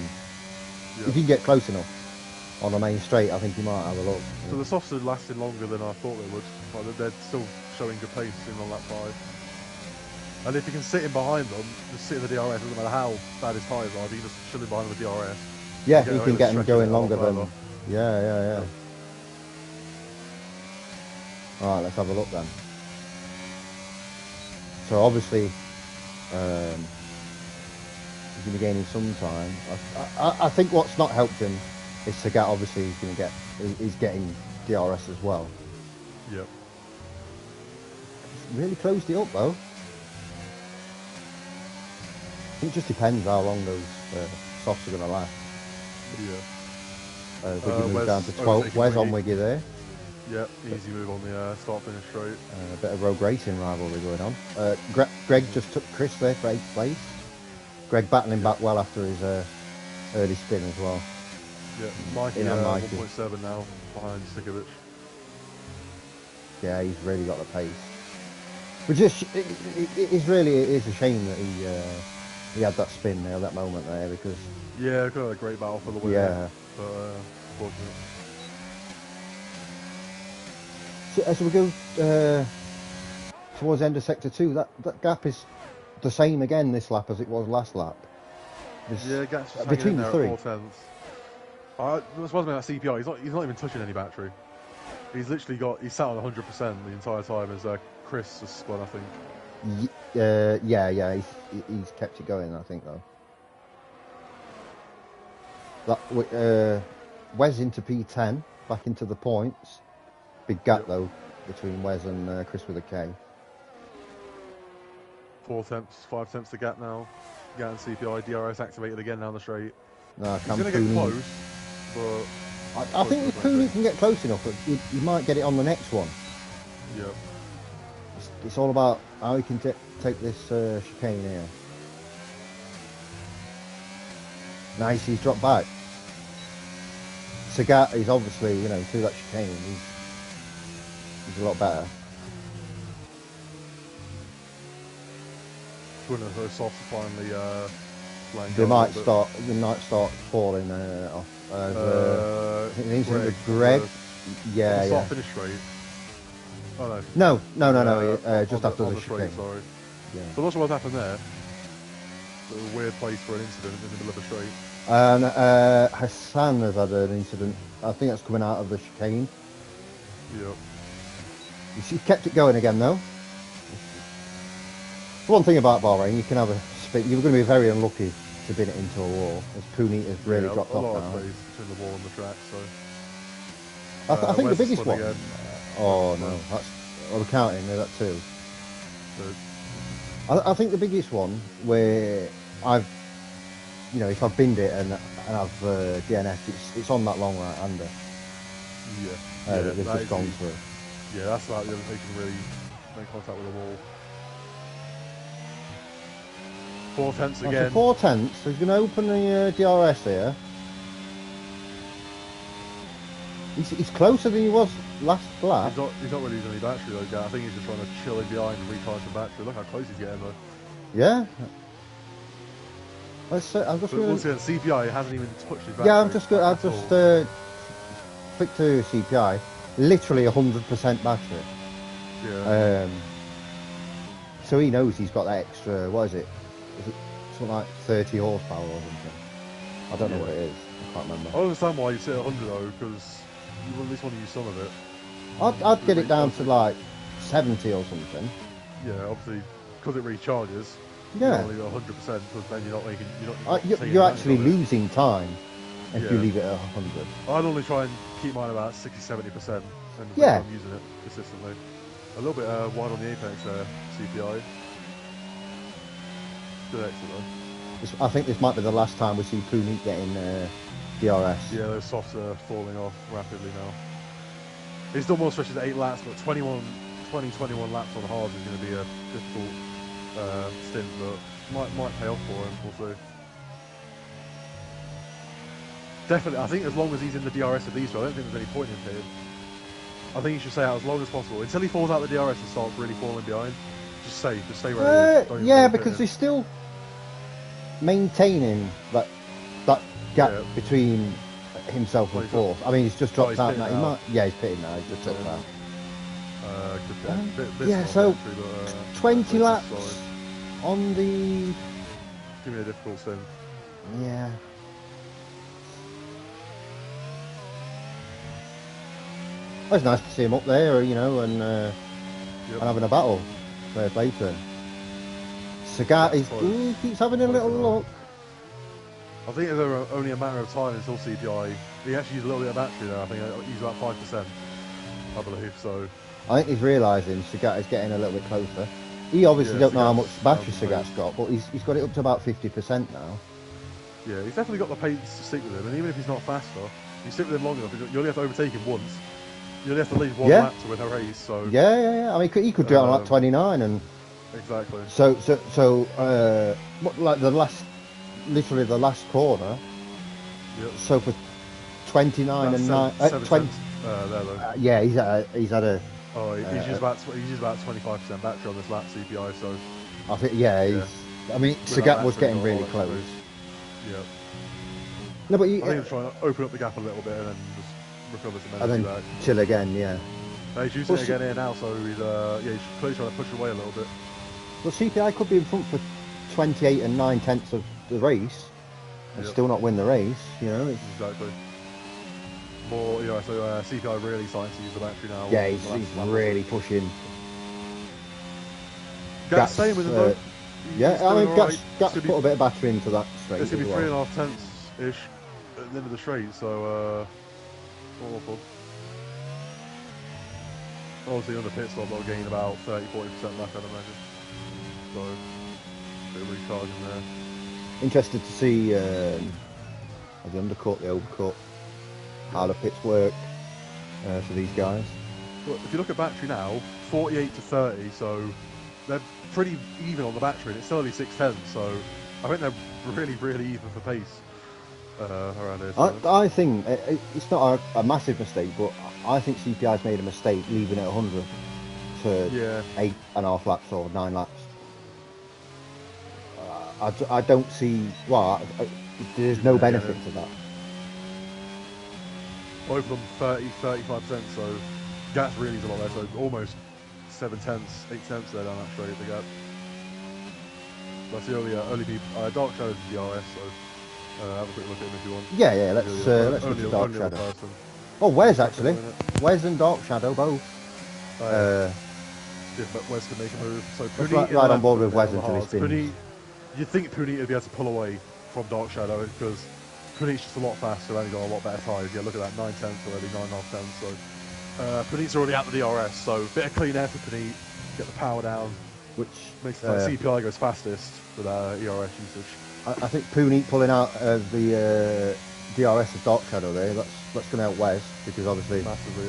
If he can get close enough on the main straight, I think he might have a look. So the softs are lasting longer than I thought they would. Like they're still showing good pace in on lap 5. And if you can sit in behind them, just sit in the DRS, doesn't matter how bad his tyres are, if you just chill in behind them with DRS. Yeah, he can get him going longer than. Yeah. Alright, let's have a look then. So obviously, he's going to be gaining some time. I think what's not helped him is Sagat. Obviously, he's getting DRS as well. Yep. He's really closed it up though. I think it just depends how long those softs are going to last. Yeah. Wiggy moved down to 12. Where's on Wiggy there? Yep, easy move on the start-finish straight. A bit of road racing rivalry going on. Greg just took Chris there for 8th place. Greg battling back well after his early spin as well. Yeah, Mikey 1.7 now behind Stickovic. Yeah, he's really got the pace. Which is it is a shame that he had that spin there, that moment there, because yeah, got a great battle for the win. Yeah, but fortunate. So as we go towards the end of sector 2, that gap is the same again this lap as it was last lap. Yeah, gap's just between the the 3. 4 tenths. I was wondering about CPI. He's not even touching any battery. He's sat on 100% the entire time as Chris has spun, I think. Yeah, he's kept it going, I think, though. Wes into P10, back into the points. Big gap, though, between Wes and Chris with a K. 4 attempts, 5 attempts to gap now. Gat and CPI, DRS activated again down the straight. No, He's going to get close, but... I think if Pooney can get close enough, he might get it on the next one. Yep. It's all about how he can take this chicane here. Nice, he's dropped back. Sagat is obviously, you know, through that chicane, he's a lot better. Wouldn't have soft to finally they might start falling off. I think the incident with Greg. Yeah. Start finish straight. Oh no. No. Just after the chicane. Sorry. Yeah. So I'm not sure what happened there. A weird place for an incident in the middle of a straight. And Hassan has had an incident. I think that's coming out of the chicane. Yep. She kept it going again though. One thing about Bahrain, you can have a spin. You're going to be very unlucky to bin it into a wall, as Pooney has really dropped off now. A lot of space between the wall and the track, so... I think the biggest one... Again. Oh no, that's... We're counting, that too. I think the biggest one, where I've... You know, if I've binned it and I've DNF'd, it's on that long right-hander. Yeah. That they've just gone through. Yeah, that's about the other thing you can really make contact with the wall. 4 tenths again. 4 tenths, so he's going to open the DRS here. He's closer than he was last lap. He's not really using any battery though, Gat. I think he's just trying to chill in behind and recharge the battery. Look how close he's getting though. Yeah. I'm just once again, CPI hasn't even touched his battery. Yeah, I'll just click to CPI. Literally 100% battery. Yeah. So he knows he's got that extra, what is it? Is it something like 30 horsepower or something? I don't know what it is. I can't remember. I understand why you sit at 100 though, because you at least want to use some of it. I'd get it down to like 70 or something. Yeah, obviously, because it recharges. Yeah. You don't leave it 100% because then you're not making. You're actually losing time if you leave it at 100. I'd only try and keep mine about 60-70%, and yeah, I'm using it consistently. A little bit wide on the apex there, CPI. Good exit though. I think this might be the last time we see Pooney getting DRS. Yeah, those softs are falling off rapidly now. He's done more stretches at 8 laps, but 21 laps on hards is going to be a difficult stint, but might pay off for him. We'll see. Definitely, I think as long as he's in the DRS of these two, I don't think there's any point in him. I think he should stay out as long as possible until he falls out the DRS and starts really falling behind. Just stay where he is. Yeah, because he's still maintaining that gap between himself and fourth. I mean, he's just dropped out now. He's pitting now. He's just dropped out. So 20 laps on the. Give me a difficult sim. Yeah. Well, it's nice to see him up there, you know, and having a battle. Fair play to him. Sagat he keeps having a little look. I think it's only a matter of time until CPI. He actually used a little bit of battery there. I think he's about 5%, I believe. So I think he's realising Sagat is getting a little bit closer. He obviously don't know how much battery Sagat's got, but he's got it up to about 50% now. Yeah, he's definitely got the pace to stick with him, and even if he's not faster, you stick with him long enough, you only have to overtake him once. You only have to leave one lap to win a race. So yeah. I mean, he could do it on like 29 and. Exactly. So like literally the last corner. Yep. So for 29 and 9, 20. Yeah, he's had a. Oh, he's used about 25% battery on this lap CPI. So I think I mean, Sagat was getting really close. Yeah. No, but I think he's trying to open up the gap a little bit and then just recover some energy and then back. chill again. Yeah. He's using it again here now, so he's he's clearly trying to push away a little bit. Well, CPI could be in front for 28 and 9/10 of the race and still not win the race, you know. Exactly. More, so CPI really starting to use the battery now. Yeah, he's really pushing. Gat's staying with him though. Yeah, I mean, Gat's put a bit of battery into that straight. It's going to be well. 3.5 tenths-ish at the end of the straight, so awful. Obviously, on the pit stop, they'll gain about 30-40% back, I'd imagine. So, a bit of recharging there. Interested to see the undercut, the overcut, how the pits work for these guys. Well, if you look at battery now, 48 to 30, so they're pretty even on the battery, and it's still only 6/10, so I think they're really, really even for pace around here. So. I think it's not a massive mistake, but I think CPI's made a mistake leaving it 100 to 8.5 laps or 9 laps. I don't see, well, there's no benefit to that. Both of them 30-35%, so Gat's really a lot there, so almost 7 tenths, 8 tenths there down that straight, the gap. That's the only people, Dark Shadow's the DRS, so have a quick look at him if you want. Yeah, let's look at Dark Shadow. Oh, Wes actually. Wes and Dark Shadow both. But Wes can make a move. So right on board with Wes until he spins. You'd think Punit would be able to pull away from Dark Shadow because Punit's just a lot faster and he's got a lot better tyres. Yeah, look at that, 9 tenths already, 9.5 tenths. So Punit's already out the DRS, so a bit of clean air for Punit, get the power down, which makes it like CPI goes fastest with ERS usage. I think Punit pulling out of the DRS of Dark Shadow there, that's going to help Wes because obviously massively,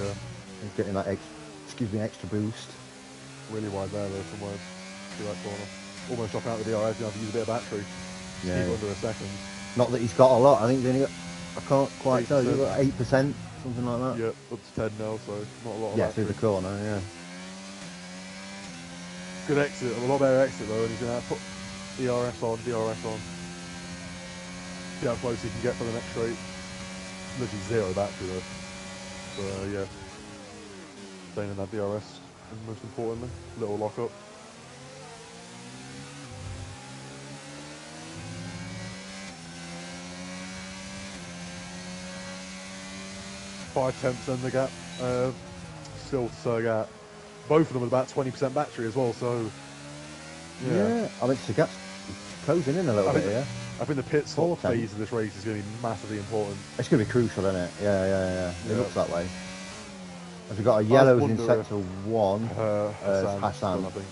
he's getting that extra boost. Really wide there though from Wes through that corner. Almost dropping out the DRS, you have to use a bit of battery. Keep under a second. Not that he's got a lot, I think he's only got, I can't quite tell you, 8%, something like that. Yeah, up to 10 now, so not a lot of battery. Through the corner, yeah. Good exit, a lot better exit though, and he's going to put DRS on. See how close he can get for the next straight. Literally 0 battery though. So yeah, staying in that DRS, and most importantly, little lock up. Five tenths in the gap, still Sergat. Both of them with about 20% battery as well, so yeah. I mean, Sergat's closing in a little bit here. I think the pit stop phase of this race is going to be massively important. It's going to be crucial, isn't it? Yeah. It looks that way. As we've got a yellows in sector 1, Hassan. I think.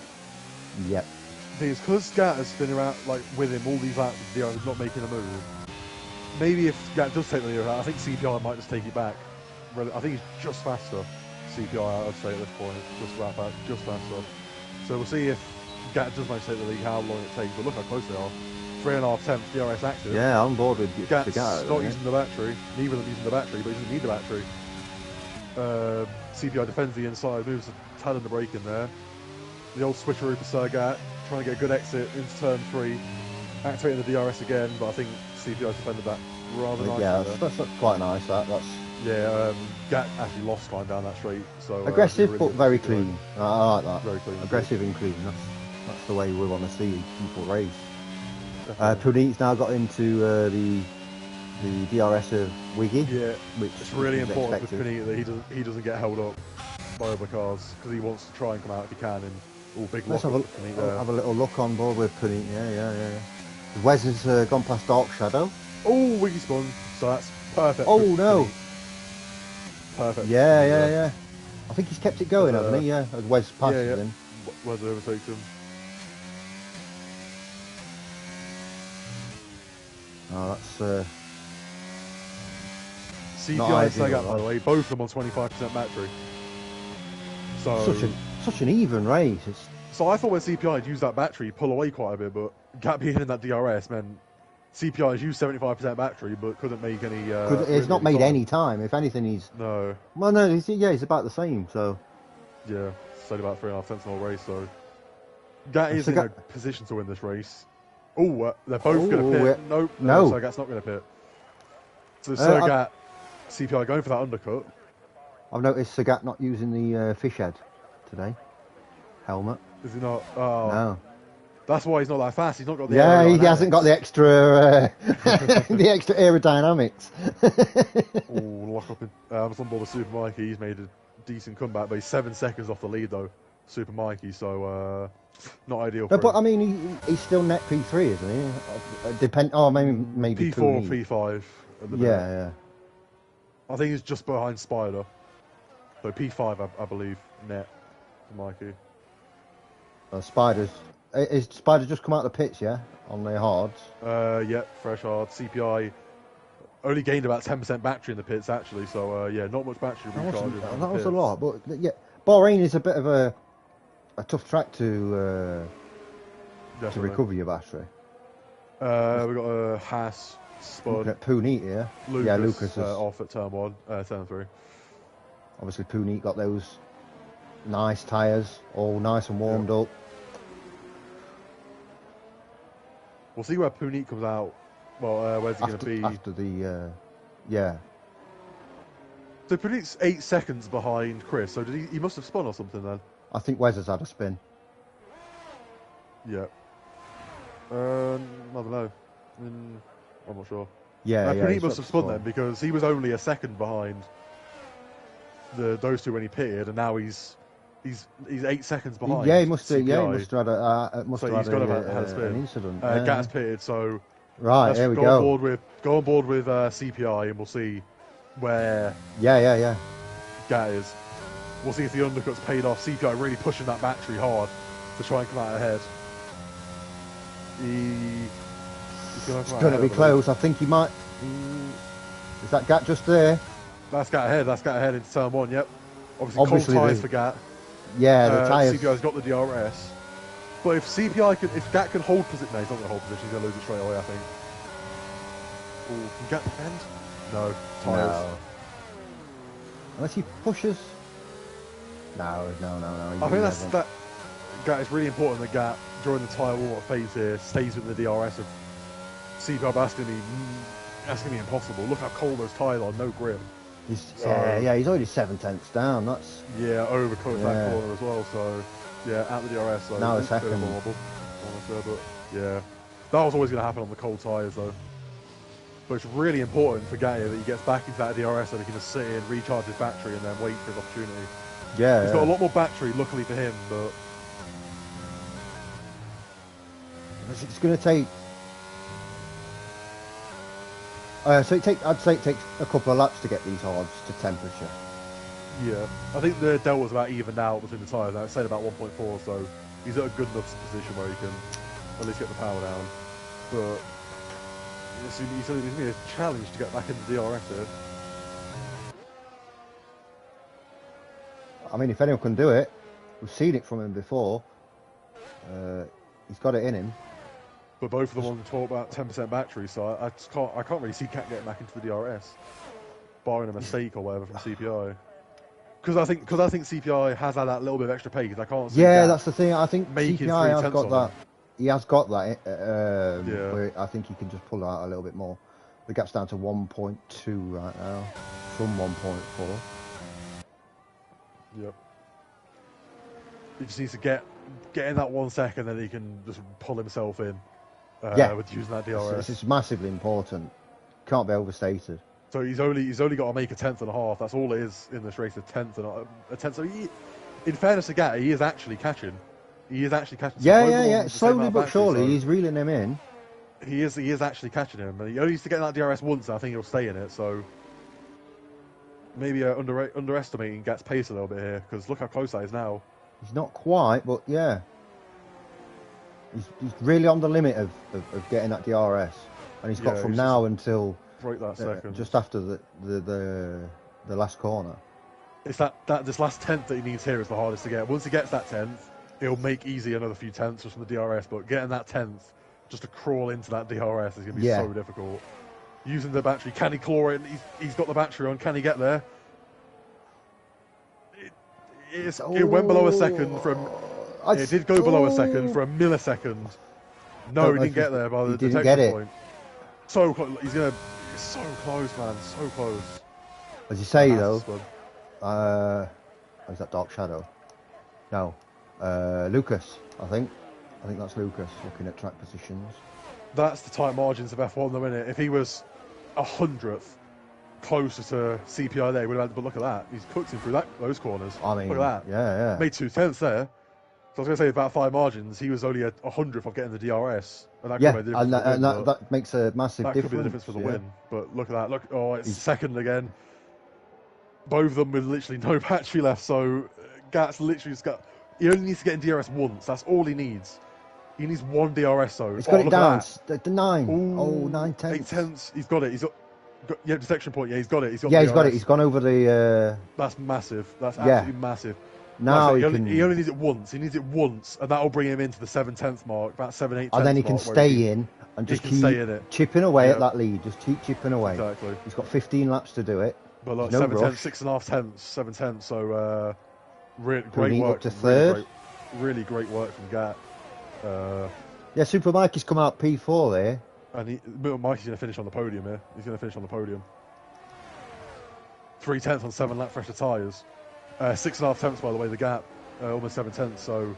Yep. The thing is, because Gat has been around like with him all these laps, not making a move. Maybe if Gat does take the lead, I think CPI might just take it back. I think he's just faster. CPI, I'd say at this point, just about that, just faster. So we'll see if Gat does manage to take the lead, how long it takes. But look how close they are. 3.5 tenths DRS active. Yeah, I'm bored with Gat's not using the battery. Neither of them using the battery, but he doesn't need the battery. CPI defends the inside, moves the tail and the brake in there. The old switcheroo for Sergat, trying to get a good exit into turn 3. Activating the DRS again, but I think CPI's defended that rather nicely. Yeah, that's quite nice. Yeah, Gat actually lost time down that straight. So aggressive, really but very clean. I like that. Very clean. Aggressive and clean. That's the way we want to see people race. Punit's now got into the DRS of Wiggy. Yeah, which it's really important for Punit that he doesn't get held up by other cars because he wants to try and come out if he can. And big let's have a little look on board with Punit. Yeah. Wes has gone past Dark Shadow. Oh, Wiggy spun. So that's perfect. Oh no. Punit. Perfect. Yeah. I think he's kept it going, hasn't he? Yeah, as Wes passes him. Wes overtakes him. Oh, that's CPI and Sagat, by the way, both of them on 25% battery. So such an even race. So I thought when CPI had used that battery, pull away quite a bit, but Gat being in that DRS meant CPI has used 75% battery, but couldn't make any. It's not made any time. If anything, he's no. Well, no, he's about the same. So yeah, it's only about 3.5 tenths in the whole race. So Gat is in a position to win this race. Oh, they're both going to pit. Nope. No, Sergat's not going to pit. So Sergat, CPI going for that undercut. I've noticed Sergat not using the fish head today. Helmet. Is he not? Oh. No. That's why he's not that fast. He's not got the he hasn't got the extra the extra aerodynamics. Oh, lock up in. I was on board with Super Mikey. He's made a decent comeback, but he's 7 seconds off the lead though. Super Mikey, so not ideal. No, for but him. I mean, he's still net P3, isn't he? Oh, maybe P4, Pooney. P5 at the minute. Yeah. I think he's just behind Spider. So P5, I believe, net for Mikey. Is Spider just come out of the pits? Yeah, on the hards. Yeah, fresh hard. CPI only gained about 10% battery in the pits actually. So yeah, not much battery recharging. That was a lot, but yeah, Bahrain is a bit of a tough track to recover your battery. We got a Haas spud. Looking at Pooney here. Lucas is off at turn 3. Obviously, Pooney got those nice tyres, all nice and warmed up. We'll see where Pooney comes out. Well, where's he going to be? After the, So Pooney's 8 seconds behind Chris. So did he must have spun or something then? I think Wes has had a spin. Yeah. I don't know. I'm not sure. Yeah. Pooney must have spun then because he was only a second behind those two when he pitted, and now he's 8 seconds behind. Yeah, he must have. CPI. Yeah, he must have had an incident. Gat's pitted, so right, there we go. Go on board with CPI, and we'll see where. Yeah. Gat is. We'll see if the undercut's paid off. CPI really pushing that battery hard to try and come out ahead. It's going to be close. I think he might. Is that Gat just there? That's Gat ahead into turn 1. Yep. Obviously cold tyres for Gat. Yeah, the tyres. CPI's got the DRS. But if Gat can hold position, no, he's not going to hold position. He's going to lose it straight away, I think. Ooh, can Gat defend? No, tyres. No. Unless he pushes. No. I think that. Gat, it's really important that Gat during the tyre warm-up phase here stays with the DRS of CPI. That's going to be impossible. Look how cold those tyres are. No grip. He's already 7/10 down. That's overcooked that corner as well. So at the DRS. So now a second. But yeah, that was always going to happen on the cold tyres though. But it's really important for Gattier that he gets back into that DRS so he can just sit in, recharge his battery, and then wait for his opportunity. Yeah, he's got a lot more battery, luckily for him, but it's going to take. I'd say it takes a couple of laps to get these hards to temperature. Yeah, I think the delta's about even out between the tyres. I said about 1.4, so he's at a good enough position where he can at least get the power down. But it's going to be a challenge to get back into DRS here. I mean, if anyone can do it, we've seen it from him before. He's got it in him. But both of them on talk about 10% battery, so I can't really see Cat getting back into the DRS, barring a mistake or whatever from CPI. Because I think CPI has had that little bit of extra pace. I can't see. Yeah, that's the thing. I think CPI has got that. He has got that. Where I think he can just pull out a little bit more. The gap's down to 1.2 right now from 1.4. Yep. He just needs to get in that 1 second, then he can just pull himself in. With using that DRS. It's massively important. Can't be overstated. So he's only got to make a 10th and a half. That's all it is in this race. A tenth. So in fairness to Gat, he is actually catching. Yeah. Slowly but surely, he's reeling him in. He is actually catching him. He only needs to get that DRS once, and I think he'll stay in it. So maybe underestimating Gat's pace a little bit here, because look how close that is now. He's not quite, but yeah. He's really on the limit of getting that DRS, and he's got from now until break that second, just after the last corner. It's this last tenth that he needs here is the hardest to get. Once he gets that 10th, he'll make easy another few tenths just from the DRS. But getting that 10th just to crawl into that DRS is going to be so difficult. Using the battery, can he claw it? He's got the battery on. Can he get there? It went below a second from. It did go below a second for a millisecond. No, he didn't get there by the detection point. So close. He's so close, man. So close. As you say, though. Is that Dark Shadow? No. Lucas, I think. I think that's Lucas looking at track positions. That's the tight margins of F1, though, isn't it? If he was 100th closer to CPI there, he would have had, but look at that. He's cooked him through those corners. I mean, look at that. Yeah. Made 2 tenths there. So I was going to say about 5 margins, he was only a 100th of getting the DRS. And that Yeah, could be the difference and that makes a massive that difference. Could be the difference for the win. But look at that. Look, oh, it's He's... second again. Both of them with literally no battery left. So Gat's literally just got... He only needs to get in DRS once. That's all he needs. He needs 1 DRS, though. He's got it down. The 9. Ooh, Oh, 9 tenths. 8 tenths. He's got it. He's got yeah, detection point. Yeah, he's got it. He's got yeah, the he's DRS. got it. He's gone over the... That's massive. That's absolutely massive. Now he only needs it once. He needs it once, and that'll bring him into the 7/10 mark, about 7/8 tenths. And then he can stay in and just keep chipping away at that lead. Just keep chipping away. Exactly. He's got 15 laps to do it. But look, 7 tenths, 6.5 tenths, 7 tenths. So great work. Up to third. Really great work from Gat. Yeah, Super Mikey's come out P4 there. And Mikey's going to finish on the podium here. He's going to finish on the podium. 3 tenths on 7 lap fresher tyres. 6.5 tenths, by the way, the gap. Almost 7 tenths. So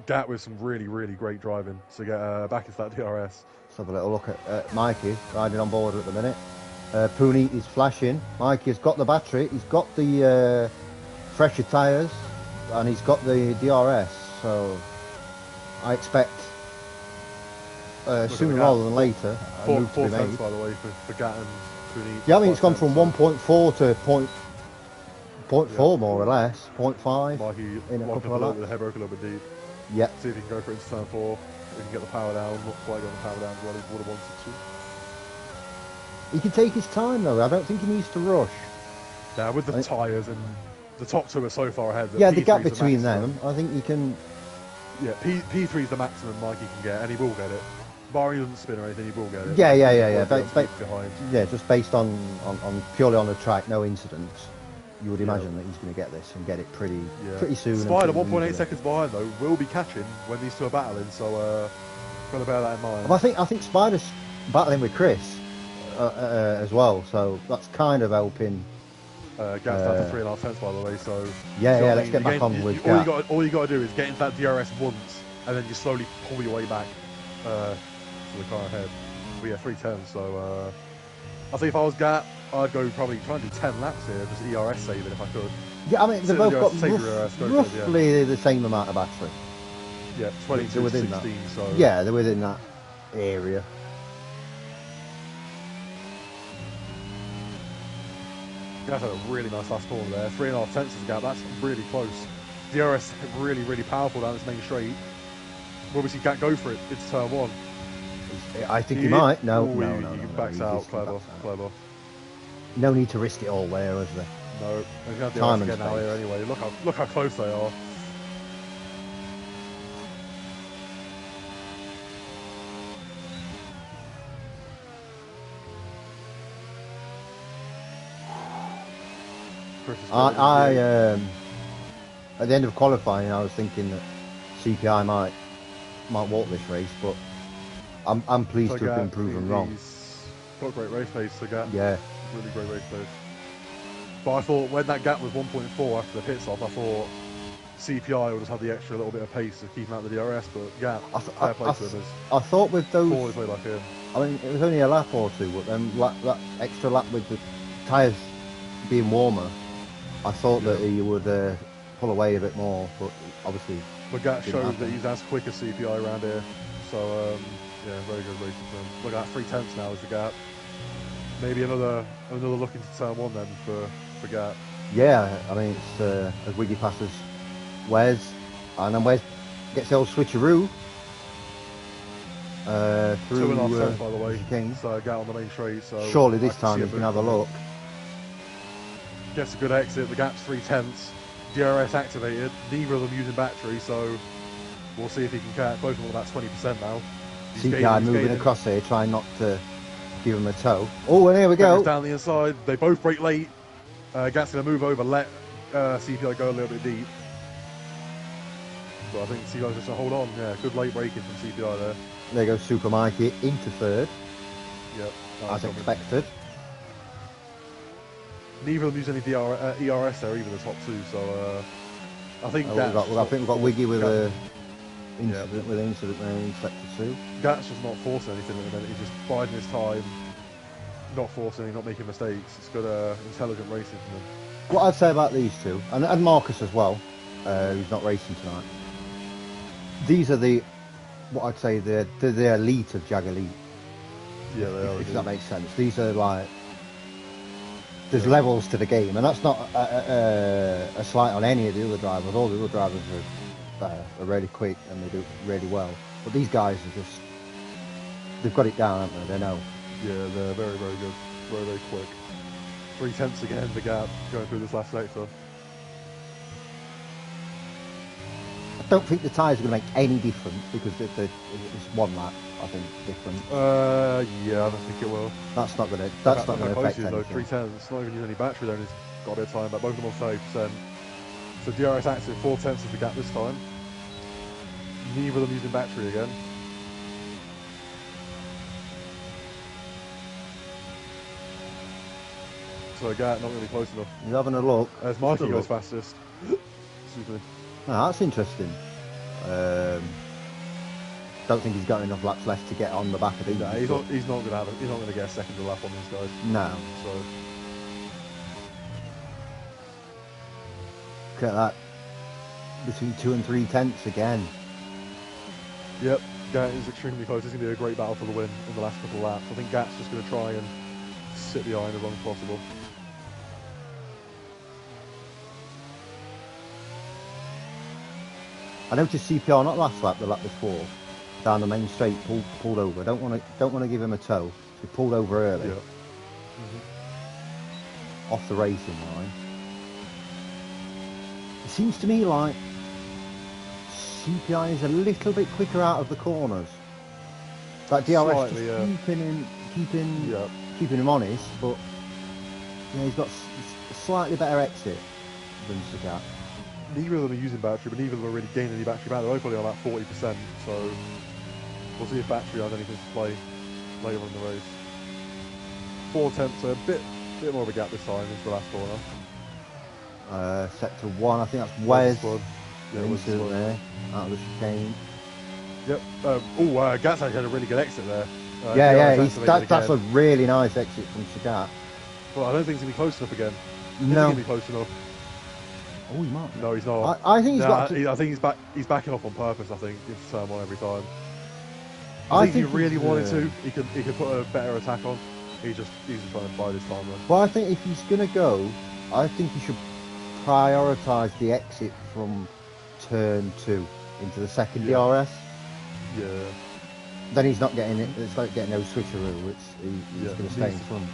Gat with some really, really great driving to get back into that DRS. Let's have a little look at Mikey riding on board at the minute. Pooney is flashing. Mikey has got the battery. He's got the fresher tyres. And he's got the DRS. So I expect sooner rather than later a move to be made. 4 tenths, by the way, for Gat and Pooney. Yeah, I mean, it's gone from 1.4 to 0.4 more or less, 0.5 Mikey in a couple of laps. With the head broke a little bit deep. Yeah. See if he can go for it into turn 4. If he can get the power down, not quite getting the power down as well as he would have wanted to. He can take his time though. I don't think he needs to rush. Yeah, with the tyres and the top 2 are so far ahead. Yeah, the gap between them, I think he can. Yeah, P3 is the maximum Mikey can get, and he will get it. Barring he doesn't spin or anything, he will get it. Yeah. Yeah, just based on purely on the track, no incidents. You would imagine that he's going to get this and get it pretty soon. Spider 1.8 seconds behind though will be catching when these 2 are battling, so got to bear that in mind. Well, I think Spider's battling with Chris as well, so that's kind of helping. Gas down to 3.5 tenths, by the way. So yeah, let's get back on with Gas. All you got to do is get into that DRS once, and then you slowly pull your way back to the car ahead. But yeah, 3 tenths. So I think if I was Gat, I'd go probably try and do 10 laps here, just ERS saving if I could. Yeah, I mean they've both got roughly the same amount of battery. Yeah, 22 to 16. That. So yeah, they're within that area. Gas had a really nice last corner there. 3.5 tenths is the gap. That's really close. DRS really, really powerful down this main straight. Will we see Gat go for it? It's turn 1. I think he might. No. He backs out. Clever. No need to risk it all there, is there? No. He's going to have to again now here anyway. Look how close they are. At the end of qualifying, I was thinking that CPI might walk this race, but I'm pleased to have been proven wrong. He's got great race pace to Gat. Yeah. Really great race pace. But I thought when that gap was 1.4 after the pit stop, I thought CPI would just have the extra little bit of pace to keep him out the DRS, but Gat, fair play to him. I thought with those... Fall his way back in. I mean, it was only a lap or two, but then that extra lap with the tyres being warmer, I thought that he would pull away a bit more, but obviously... But Gat showed that he's as quick as CPI around here, so yeah, very good racing for him. Look at that, 3 tenths now is the gap. Maybe another look into turn 1 then for Gat. Yeah, I mean, it's as Wiggy passes Wes, and then Wes gets the old switcheroo through 2.5 tenths, by the way. King. So Gat on the main straight. So surely this time he can have a look. Gets a good exit. The gap's 3 tenths. DRS activated. Neither of them using battery, so we'll see if he can catch. Both of them about 20% now. CPI moving across here, trying not to give him a toe. Oh, and here we go. Down the inside. They both break late. Gat's going to move over, let CPI go a little bit deep. But I think CPI's just going to hold on. Yeah, good late braking from CPI there. There goes Super Mikey into third. Yep. As expected. Neither of them use any ERS there, even the top 2. So I think we've got Wiggy with a incident there in sector 2. Gat's just not forcing anything at the minute. He's just biding his time, not forcing, not making mistakes. It's good, intelligent racing from him. What I'd say about these two, and Marcus as well, who's not racing tonight, these are what I'd say they're the elite of Jag Elite. Yeah, they are. If that makes sense. These are like there's levels to the game, and that's not a slight on any of the other drivers. All the other drivers are really quick and they do really well, but these guys are just they've got it down, haven't they? They know. Yeah, they're very, very good. Very, very quick. 3/10 again, the gap going through this last sector. I don't think the tyres are going to make any difference because it's one lap. I think different. Yeah, I don't think it will. That's not going to affect anything. anything. 3/10. It's not even using any battery there, and he's got a bit of time back. Both of them on 30%. So DRS active 4/10 is the gap this time. Neither of them using battery again. So gap not really close enough. You're having a look. As Mikey goes fastest. Excuse me. Oh, that's interesting. Don't think he's got enough laps left to get on the back of these. No, he's not going to get a second lap on these guys. No. So look at that. Between 2 and 3/10 again. yep, Gat is extremely close. It's going to be a great battle for the win in the last couple of laps. I think Gat's just going to try and sit behind as long as possible. I noticed CPR not last lap, the lap before, down the main straight, pulled over. Don't want to give him a tow. So he pulled over early. Yeah. Off the racing line. It seems to me like CPI is a little bit quicker out of the corners. That DRS Slightly, keeping him honest, but yeah, he's got a slightly better exit than Sagat. Neither of them are using battery, but neither of them are really gaining any battery back. They're both only on about 40%, so we'll see if battery has anything to play later in the race. 4/10, so a bit more of a gap this time into the last corner. Sector 1, I think that's Wes. Yeah, it was there, out of the chicane. Yep. Gat's actually had a really good exit there. That's a really nice exit from Sagat. Well, I don't think he's going to be close enough again. No. He's going to be close enough. Oh, he might. No, he's not. I think I think he's backing off on purpose. I think into turn 1 every time. I think think he really wanted to. He could put a better attack on. He's just trying to buy this time though. Well, I think if he's gonna go, I think he should prioritise the exit from turn 2 into the second DRS. Yeah. Then he's not getting it. It's like getting no switcheroo. He's going to stay in front.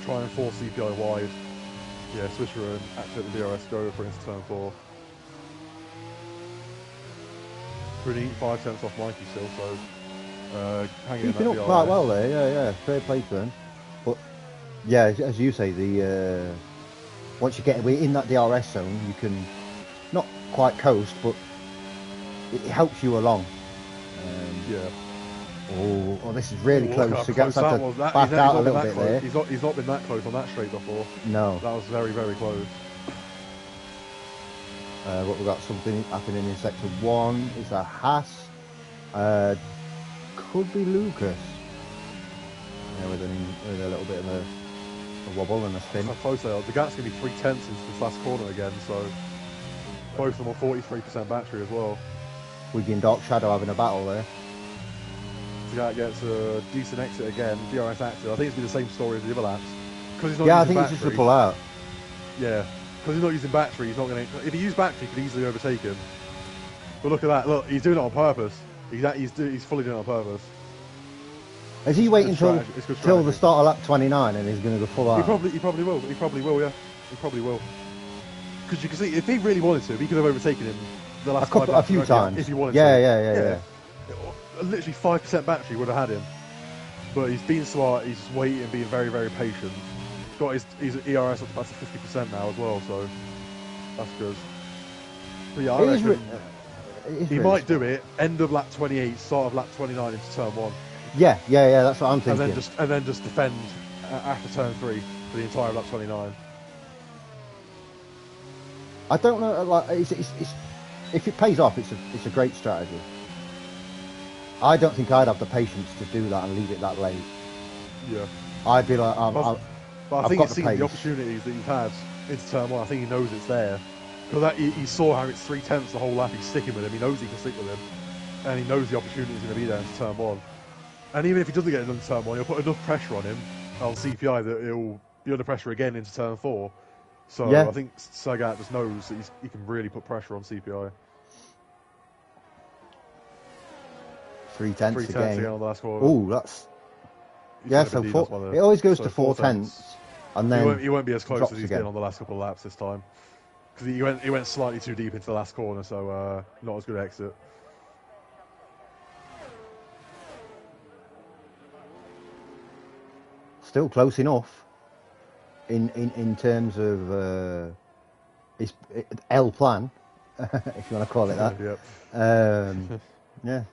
Try and force CPI wide. Yeah, switcheroo and activate the DRS. Go for into turn 4. Pretty 5/10 off Mikey still, so hanging keeping in up that quite DRS. well there. Yeah. Fair play to him. But yeah, as you say, once you get in that DRS zone, you can not quite coast, but it helps you along. Yeah. Oh, this is really close. So Close have to back out a little bit there. He's not been that close on that straight before. No. That was very, very close. What we got something happening in sector 1 is a Haas. Could be Lucas. Yeah, with a little bit of a wobble and a spin. How close they are. The gap's going to be 3/10 into this last corner again, so both of them on 43% battery as well. Wiggy and Dark Shadow having a battle there. The gap gets a decent exit again. DRS active. I think it's been the same story as the other laps. He's not I using think battery, it's just to pull out. Yeah, because he's not using battery, he's not going to. If he used battery, he could easily overtake him. But look at that. Look, he's doing it on purpose. He's fully doing it on purpose. Is he waiting till the start of lap 29 and he's going to go full out? He probably will. He probably will. Yeah, he probably will. Because you can see, if he really wanted to, he could have overtaken him the last a few times. If he wanted to. Yeah. Literally 5% battery would have had him. But he's being smart. He's just waiting, being very, very patient. Got his ERS up to about 50% now as well, so that's good. But yeah, I reckon he might do it. End of lap 28, start of lap 29 into turn 1. Yeah, that's what I'm thinking. And then just defend after turn 3 for the entire lap 29. I don't know. Like, if it pays off, it's a great strategy. I don't think I'd have the patience to do that and leave it that late. Yeah. I'd be like, but I think he's seen the opportunities that he's had into turn 1. I think he knows it's there. Because he saw how it's 3/10 the whole lap. He's sticking with him. He knows he can stick with him. and he knows the opportunity is going to be there into turn 1. And even if he doesn't get it into turn 1, he'll put enough pressure on him, on CPI, that he'll be under pressure again into turn 4. So Yeah. I think Sagat just knows that he can really put pressure on CPI. 3/10 again. On the last corner. Oh, that's... Yeah, so it always goes to 4/10, and then he won't be as close as he's been on the last couple of laps this time. Because he went slightly too deep into the last corner, so not as good exit. Still close enough in terms of his L plan, if you want to call it that. Yep. Yeah,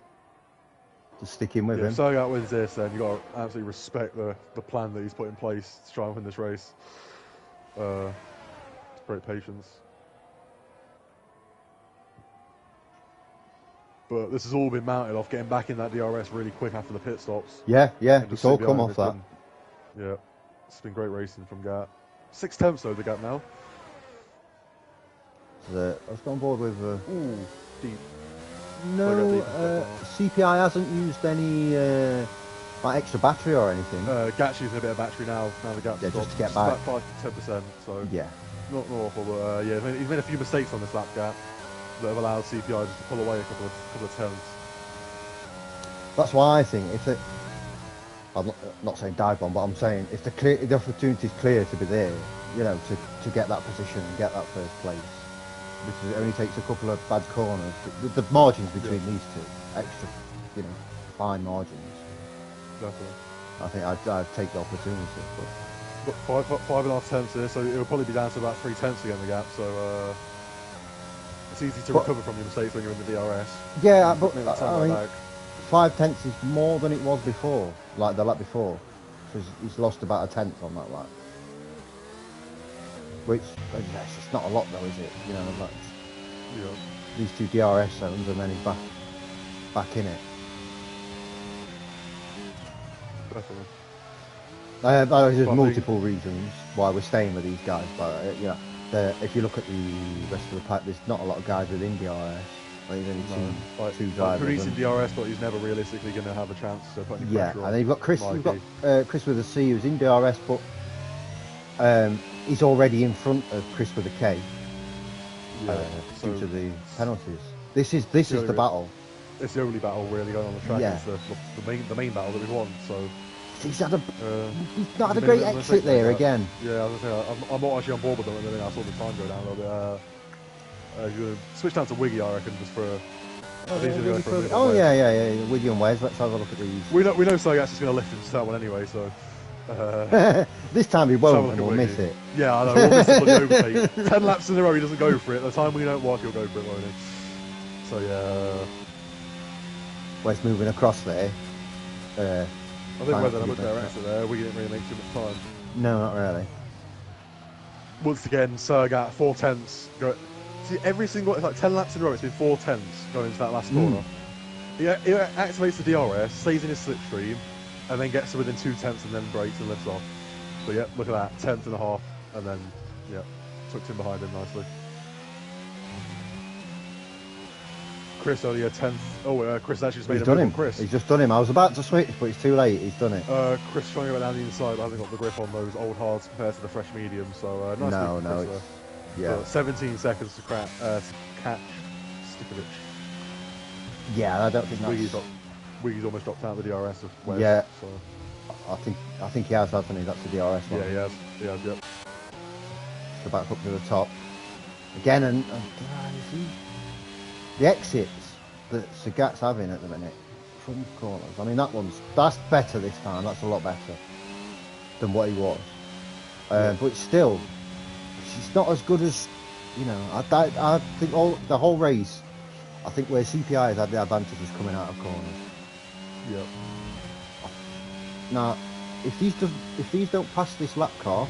just sticking with him. If Sagat wins this, then you've got to absolutely respect the plan that he's put in place to try and win this race. It's great patience. But this has all been mounted off getting back in that DRS really quick after the pit stops. Yeah, it's all come off that. Yeah, it's been great racing from Gat. 6/10 though, the gap now. Let's go on board with... Ooh, deep. No, CPI hasn't used any like extra battery or anything. Gat's using a bit of battery now the gap's just stopped. to get back. About 5-10%, so yeah, not awful, but yeah, he's made a few mistakes on this lap gap that have allowed CPI just to pull away a couple of tenths. That's why I think I'm not saying dive bomb, but I'm saying if the opportunity is clear to be there, you know, to get that position and get that first place. Because it only takes a couple of bad corners. The margins between these two, extra, you know, fine margins. Definitely. I think I'd take the opportunity. But 5.5 tenths here, so it'll probably be down to about 3/10 again the gap. So it's easy to recover from your mistakes when you're in the DRS. Yeah, but I mean, 5/10 is more than it was before, like the lap before. So he's lost about 1/10 on that lap. Which, it's not a lot though, is it? You know, like these two DRS zones and then he's back in it. Definitely. There's multiple reasons why we're staying with these guys, but you know, if you look at the rest of the pack, there's not a lot of guys within DRS. Like, there's only two drivers. Paris in DRS, but he's never realistically going to have a chance to put any pressure on. And then you've got Chris. You've got Chris with a C, who's in DRS, but he's already in front of Chris with a K due to the penalties. This is the battle. It's the only battle really going on the track. It's the main battle that we've won. So he's not had a great exit there again. Yeah, I was gonna say, I'm not actually on board with them. And then I saw the time go down a little bit. Switch down to Wiggy, I reckon, just for a... Wiggy and Wes. Let's have a look at these. We know Sagat's just going to lift into turn 1 anyway, so... this time he won't, and we'll miss it. Yeah, I know, we'll miss the bloody overtake. 10 laps in a row he doesn't go for it. The time we don't watch, he'll go for it, won't he? So, yeah... Wes moving across there. I think whether I'm there exit there, we didn't really make too much time. No, not really. Once again, Sagat, 4/10. See, every single, it's like 10 laps in a row, it's been 4/10 going into that last corner. He activates the DRS, stays in his slipstream, and then gets to within 2/10 and then brakes and lifts off. But yeah, look at that, 10th.5, and then, yeah, tucks in behind him nicely. Chris only a 10th. Oh, Chris actually just made a move on Chris. He's just done him. I was about to switch, but it's too late. He's done it. Chris trying to go down the inside, but hasn't got the grip on those old hards compared to the fresh medium. So nice move, Chris, yeah. 17 seconds to catch Stikovic. Yeah, I don't think that's... Wiggy's almost dropped out of the DRS of Wes. Yeah. So. I think he has, hasn't he? That's the DRS one. Yeah, he has. Yep. Go back up to the top. Again, and the exits that Sagat's having at the minute from corners. I mean, that's better this time. That's a lot better than what he was. But still, it's not as good as, you know. I think the whole race, I think where CPI has had the advantage is coming out of corners. Yep. Now, if these don't pass this lap car,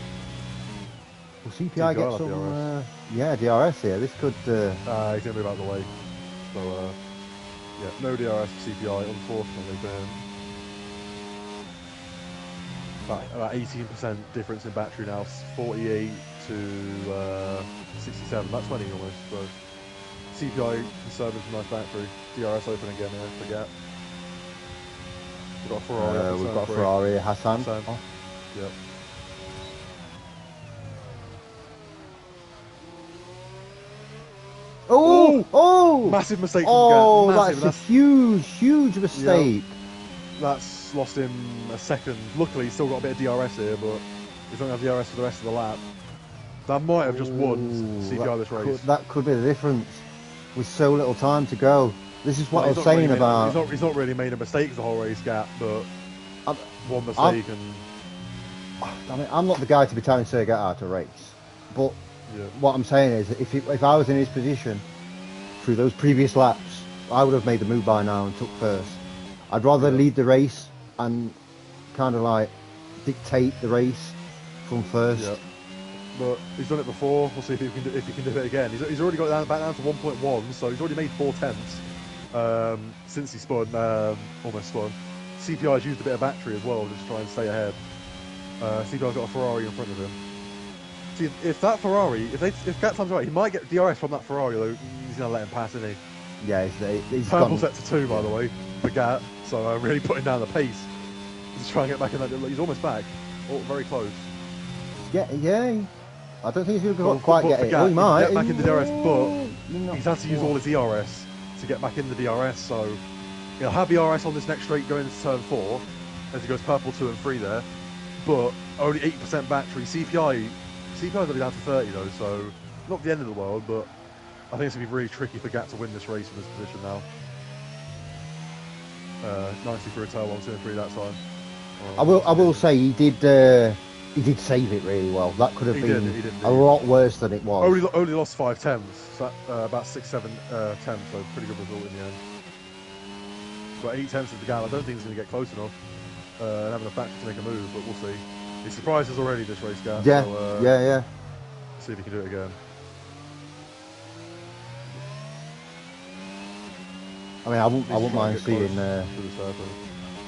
will CPI get some? DRS here. This could. He's gonna move out of the way. So yeah, no DRS for CPI, unfortunately. About 18% difference in battery now, 48 to 67, about 20 almost. So CPI conserving some nice battery. DRS open again here for Gap. We've got a Ferrari. Up in We've turn got three. Ferrari, Hassan. Hassan. Oh. Yep. Oh! Massive mistake from Oh, Gap. Massive. that's a huge mistake. Yep. That's lost him a second. Luckily, he's still got a bit of DRS here, but he doesn't have DRS for the rest of the lap. That might have just won CPI this race. That could be the difference with so little time to go. This is what I was saying about. He's not really made a mistake the whole race, Gap, but one mistake I mean, I'm not the guy to be telling Sir get out to race, but what I'm saying is, if I was in his position through those previous laps, I would have made the move by now and took first. I'd rather lead the race and kind of like dictate the race from first. Yeah. But he's done it before. We'll see if he can do it again. He's already got back down to 1.1, so he's already made 4/10 since he spun, almost spun. CPI's used a bit of battery as well, just to try and stay ahead. CPI's got a Ferrari in front of him. See, if that Ferrari, if Gap time's right, he might get DRS from that Ferrari, though. He's gonna let him pass, isn't he? Yeah, he's Purple gone. set to 2, by the way, for Gap. So really putting down the pace. He's trying to get back in that. He's almost back. Oh, very close. Yeah. I don't think he's going to quite get it. Gap, He might get back in the DRS, but he's had to use all his ERS to get back in the DRS. So he'll have ERS on this next straight going into turn 4 as he goes purple 2 and 3 there. But only 80% battery. CPI's only down to 30 though, so not the end of the world. But I think it's going to be really tricky for Gap to win this race in this position now. Nicely through a turn 1, 2 and 3 that time. I will say he did save it really well. That could have been a lot worse than it was. Only lost 5/10, so about 6-7 tenths, so pretty good result in the end. But 8 tenths of the Gap, I don't think he's going to get close enough and have enough battery to make a move, but we'll see. He surprised us already this race, Gap. Yeah, so, yeah. See if he can do it again. I mean, I wouldn't mind seeing. I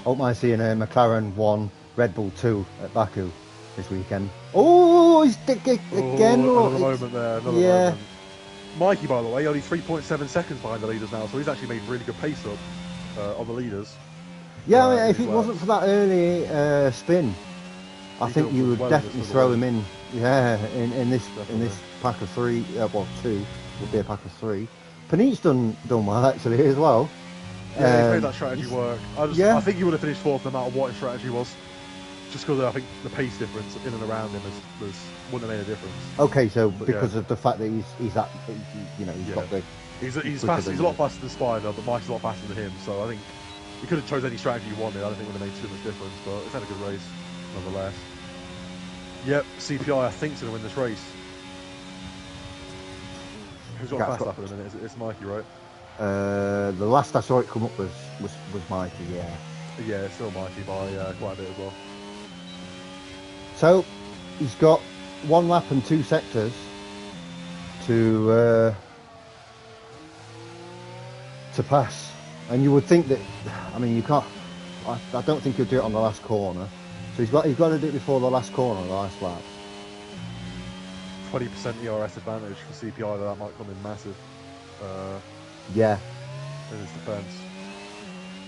wouldn't mind seeing a McLaren 1, Red Bull 2 at Baku this weekend. Oh, he's again. Another moment there. Another moment. Mikey, by the way, only 3.7 seconds behind the leaders now, so he's actually made really good pace up on the leaders. Yeah, I mean, if it wasn't for that early spin, I think you would definitely throw him in. Yeah, in this pack of 3, well 2 would be a pack of 3. Panit's done well actually as well. Yeah, he's made that strategy work. I think he would have finished 4th no matter what his strategy was. Just because I think the pace difference in and around him wouldn't have made a difference. Okay, so because of the fact that he's got the. He's fast. He's a lot faster than Spider, but Mike's a lot faster than him. So I think he could have chose any strategy he wanted. I don't think it would have made too much difference. But it's had a good race nonetheless. Yep, CPI I think is going to win this race. Who's got fast after a minute? It's Mikey, right? The last I saw it come up was Mikey, yeah. Yeah, it's still Mikey by quite a bit as well. So he's got 1 lap and 2 sectors to pass, and you would think that, I mean, you can't. I don't think he'll do it on the last corner. So he's got to do it before the last corner, the last lap. 20% ERS advantage for CPI, that might come in massive. Yeah. In his defence.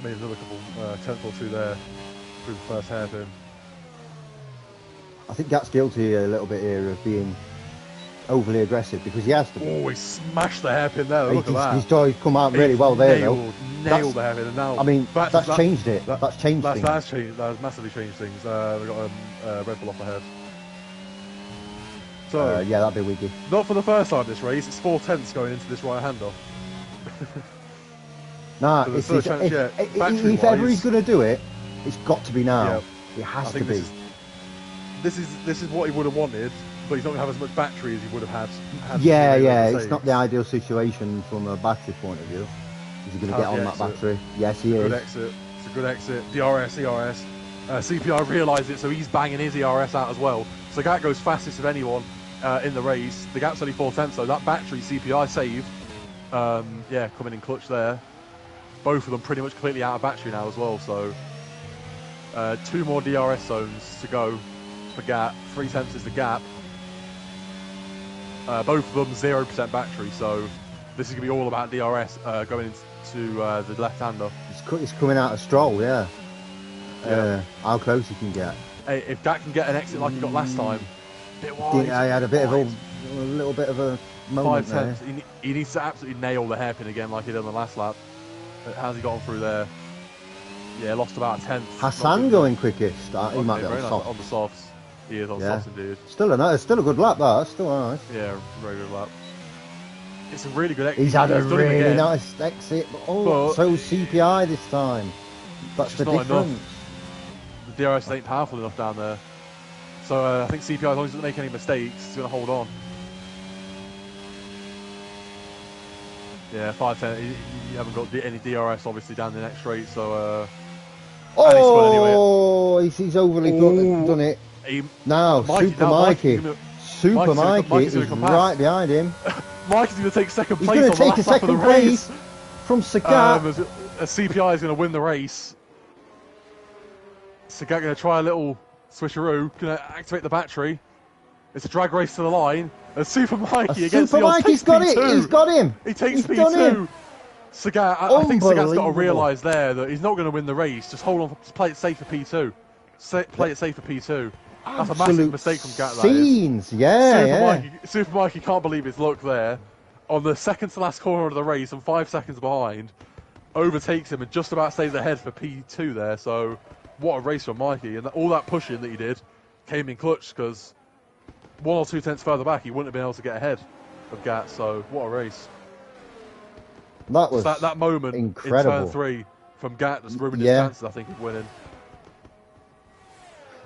Made another couple tenth or 2 there through the first hairpin. I think Gap's guilty a little bit here of being overly aggressive because he has to be. Oh, he smashed the hairpin there. Look at that. He's come out really well there, though. Nailed the hairpin, and now. I mean, that's changed it. That's changed things. That's massively changed things. We've got Red Bull off ahead. So yeah, that'd be wiggy. Not for the first time this race. It's 4 tenths going into this right hander. Nah, if ever he's going to do it, it's got to be now. Yeah. It has to be. This is what he would have wanted, but he's not going to have as much battery as he would have had. Yeah. It's not the ideal situation from a battery point of view. Is he going to get on that battery? Yes, he is. Good exit. It's a good exit. DRS, ERS. CPI realised it, so he's banging his ERS out as well. So Gap goes fastest of anyone in the race. The Gap's only 4 tenths, so that battery CPI saved. Coming in clutch there. Both of them pretty much completely out of battery now as well. So 2 more DRS zones to go for Gap. 3 tenths is the Gap. Both of them 0% battery, so this is going to be all about DRS going into the left-hander. It's coming out of Stroll, yeah. Yeah. How close he can get. Hey, if Gat can get an exit like he got last time, bit wide. I had a little bit of a moment 5 there. tenths. He needs to absolutely nail the hairpin again like he did on the last lap. But how's he gotten through there? Yeah, lost about a tenth. Hassan going quickest. He might be on nice soft. on the softs. He is on softs indeed. Still a good lap, that. Still nice. Yeah, very good lap. It's a really good exit. He's had a really nice exit, but so CPI this time. That's the difference. Enough. The DRS ain't powerful enough down there. So I think CPI, as long as he doesn't make any mistakes, he's going to hold on. Yeah, 510. You haven't got any DRS obviously down the next straight, so. He's overly done it. Now, Super Mikey. Super Mikey is right behind him. Mikey's going to take second place. He's going to take a second place from Sagat. CPI is going to win the race. Sagat going to try a little switcheroo, going to activate the battery. It's a drag race to the line. And Super Mikey against Super Mikey's got it. He's got him. He takes P2. Sagat, I think Sagat's got to realise there that he's not going to win the race. Just hold on, play it safe for P2. Play it safe for P2. That's a massive mistake from Gat. Scenes, Super Mikey can't believe his luck there. On the second to last corner of the race, and 5 seconds behind, overtakes him and just about stays ahead for P2 there. So, what a race from Mikey. And all that pushing that he did came in clutch because 1 or 2 tenths further back, he wouldn't have been able to get ahead of Gat. So, what a race. That was that moment incredible. In turn 3 from Gat just ruined his chances, I think, of winning.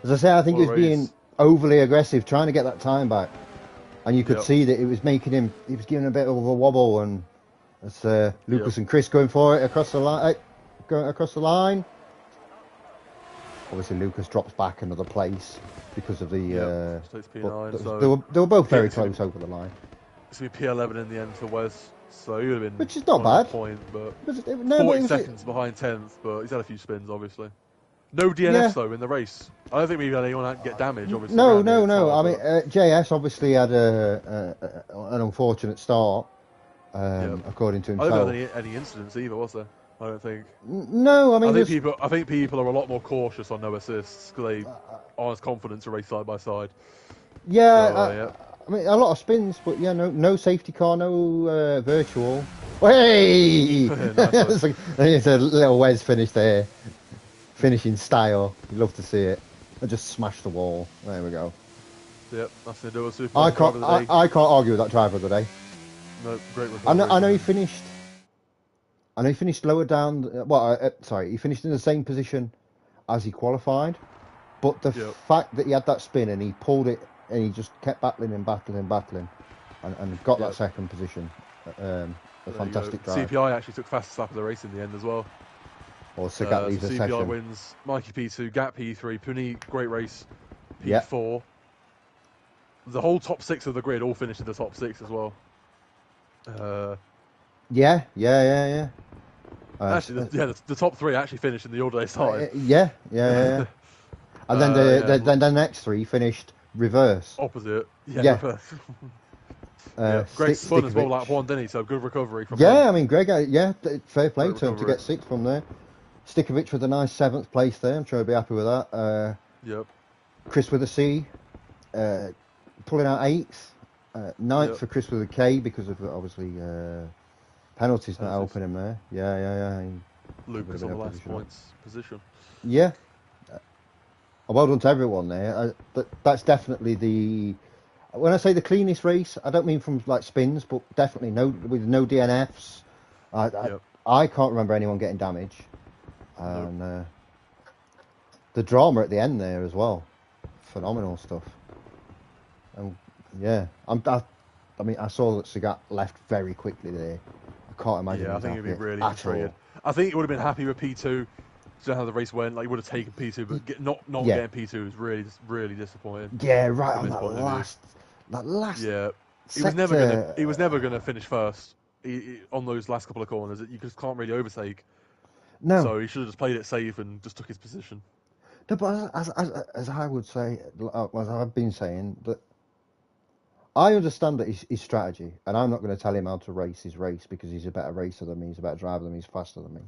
As I say, I think he was being overly aggressive, trying to get that time back. And you could see that it was making him, he was giving a bit of a wobble, and as Lucas and Chris going for it across the line, Obviously Lucas drops back another place because of the... they were both very close over the line. It's going to be P11 in the end for Wes. So he would have been... Which is not bad. Point, but 40 seconds behind 10th, but he's had a few spins, obvioui. No DNFs, though, in the race. I don't think we've had anyone get damage, obviously. No. I mean, JS obviously had an unfortunate start, according to himself. I don't think there were any incidents either, was there? I don't think. No, I mean... I think people are a lot more cautious on no assists, because they aren't as confident to race side by side. Yeah, I mean, a lot of spins, but no safety car, no virtual. Hey! It's a little Wes finish there. Finishing style. You love to see it. I just smashed the wall. There we go. Yep, that's the do a super. I can't argue with that driver of the day. No, great recovery. I know he finished. I know he finished lower down. Well, sorry, he finished in the same position as he qualified, but the fact that he had that spin and he pulled it and he just kept battling and got that second position. A fantastic drive. CPI actually took fastest lap of the race in the end as well. Or Sagat leaves the session. CPI wins. Mikey P2, Gat P3, Puneet, great race, P4. The whole top 6 of the grid all finished in the top 6 as well. Yeah. Actually, the top 3 actually finished in the order they started. Yeah. And then the next 3 finished reverse. Opposite. Yeah. Reverse. Greg spun as well, lap 1, didn't he? So good recovery from him. I mean, Greg, fair play to him to get 6th from there. Stikovic with a nice 7th place there. I'm sure he'll be happy with that. Chris with a C, pulling out 8th. 9th for Chris with a K because of obviously penalties not helping him there. Yeah. Lucas on the last points position. Yeah. Well done to everyone there. That's definitely the... When I say the cleanest race, I don't mean from like spins, but definitely with no DNFs. I can't remember anyone getting damage. And the drama at the end there as well, phenomenal stuff. And I mean, I saw that Sagat left very quickly there. I can't imagine. I think he'd be really frustrated. I think he would have been happy with P2. So how the race went, like he would have taken P2, but not getting P2 was really disappointing. Yeah, right on that last. Yeah, he was never gonna finish first on those last couple of corners. You just can't really overtake. No. So he should have just played it safe and just took his position. No, but as I would say, as I've been saying, that I understand that his strategy, and I'm not going to tell him how to race his race because he's a better racer than me, he's a better driver than me, he's faster than me.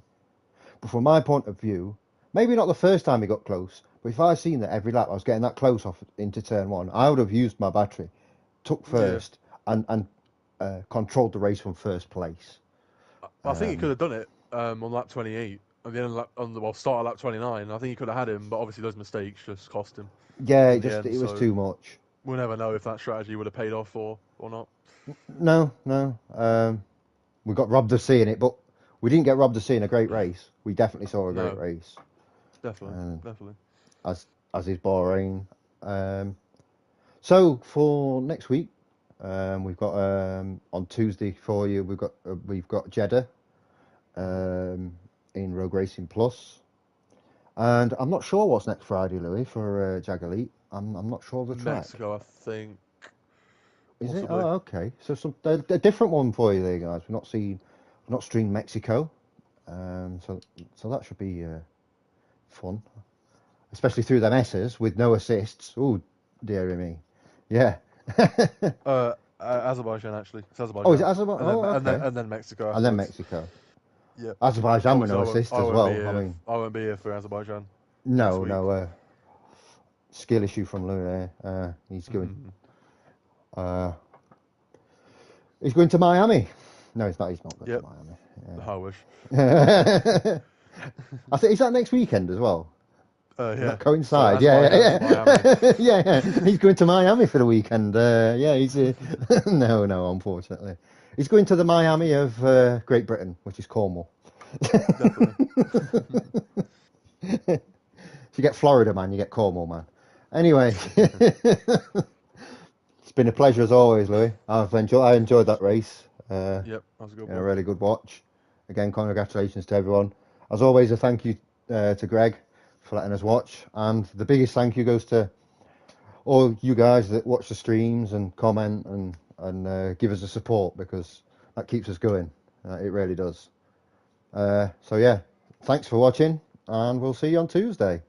But from my point of view, maybe not the first time he got close, but if I seen that every lap I was getting that close off into turn one, I would have used my battery, took first, and controlled the race from first place. I think he could have done it on lap 28. At the end of lap, start of lap 29. I think he could have had him, but obviously those mistakes just cost him. Yeah, in the end, it was too much. We'll never know if that strategy would have paid off or not. No. We got robbed of seeing it, but we didn't get robbed of seeing a great race. We definitely saw a great race. Definitely. As is Bahrain. So for next week, we've got on Tuesday for you. We've got Jeddah in Rogue Racing Plus, and I'm not sure what's next Friday, Louis, for JAG Elite. I'm not sure of the track. Mexico, I think. Is possibly. it? Oh, okay. So a different one for you there, guys. We've not streamed Mexico, so that should be fun, especially through them S's with no assists. Oh, dearie me. Yeah. Azerbaijan, actually. It's Azerbaijan. Oh, is it Azerbaijan? Okay. And then Mexico. And then Mexico. Yeah. Azerbaijan with no assist as well. I won't be here for Azerbaijan. No. Skill issue from Lou there. He's going. He's going to Miami. No, he's not. He's not going to Miami. I wish. I think is that next weekend as well. Yeah. That coincide. Yeah. He's going to Miami for the weekend. He's no, unfortunately. He's going to the Miami of Great Britain, which is Cornwall. Definitely. If you get Florida, man, you get Cornwall, man. Anyway, it's been a pleasure as always, Louis. I enjoyed that race. Yep, that was a good one. A really good watch. Again, congratulations to everyone. As always, a thank you to Greg for letting us watch, and the biggest thank you goes to all you guys that watch the streams and comment and give us the support, because that keeps us going. It really does. So yeah, thanks for watching, and we'll see you on Tuesday.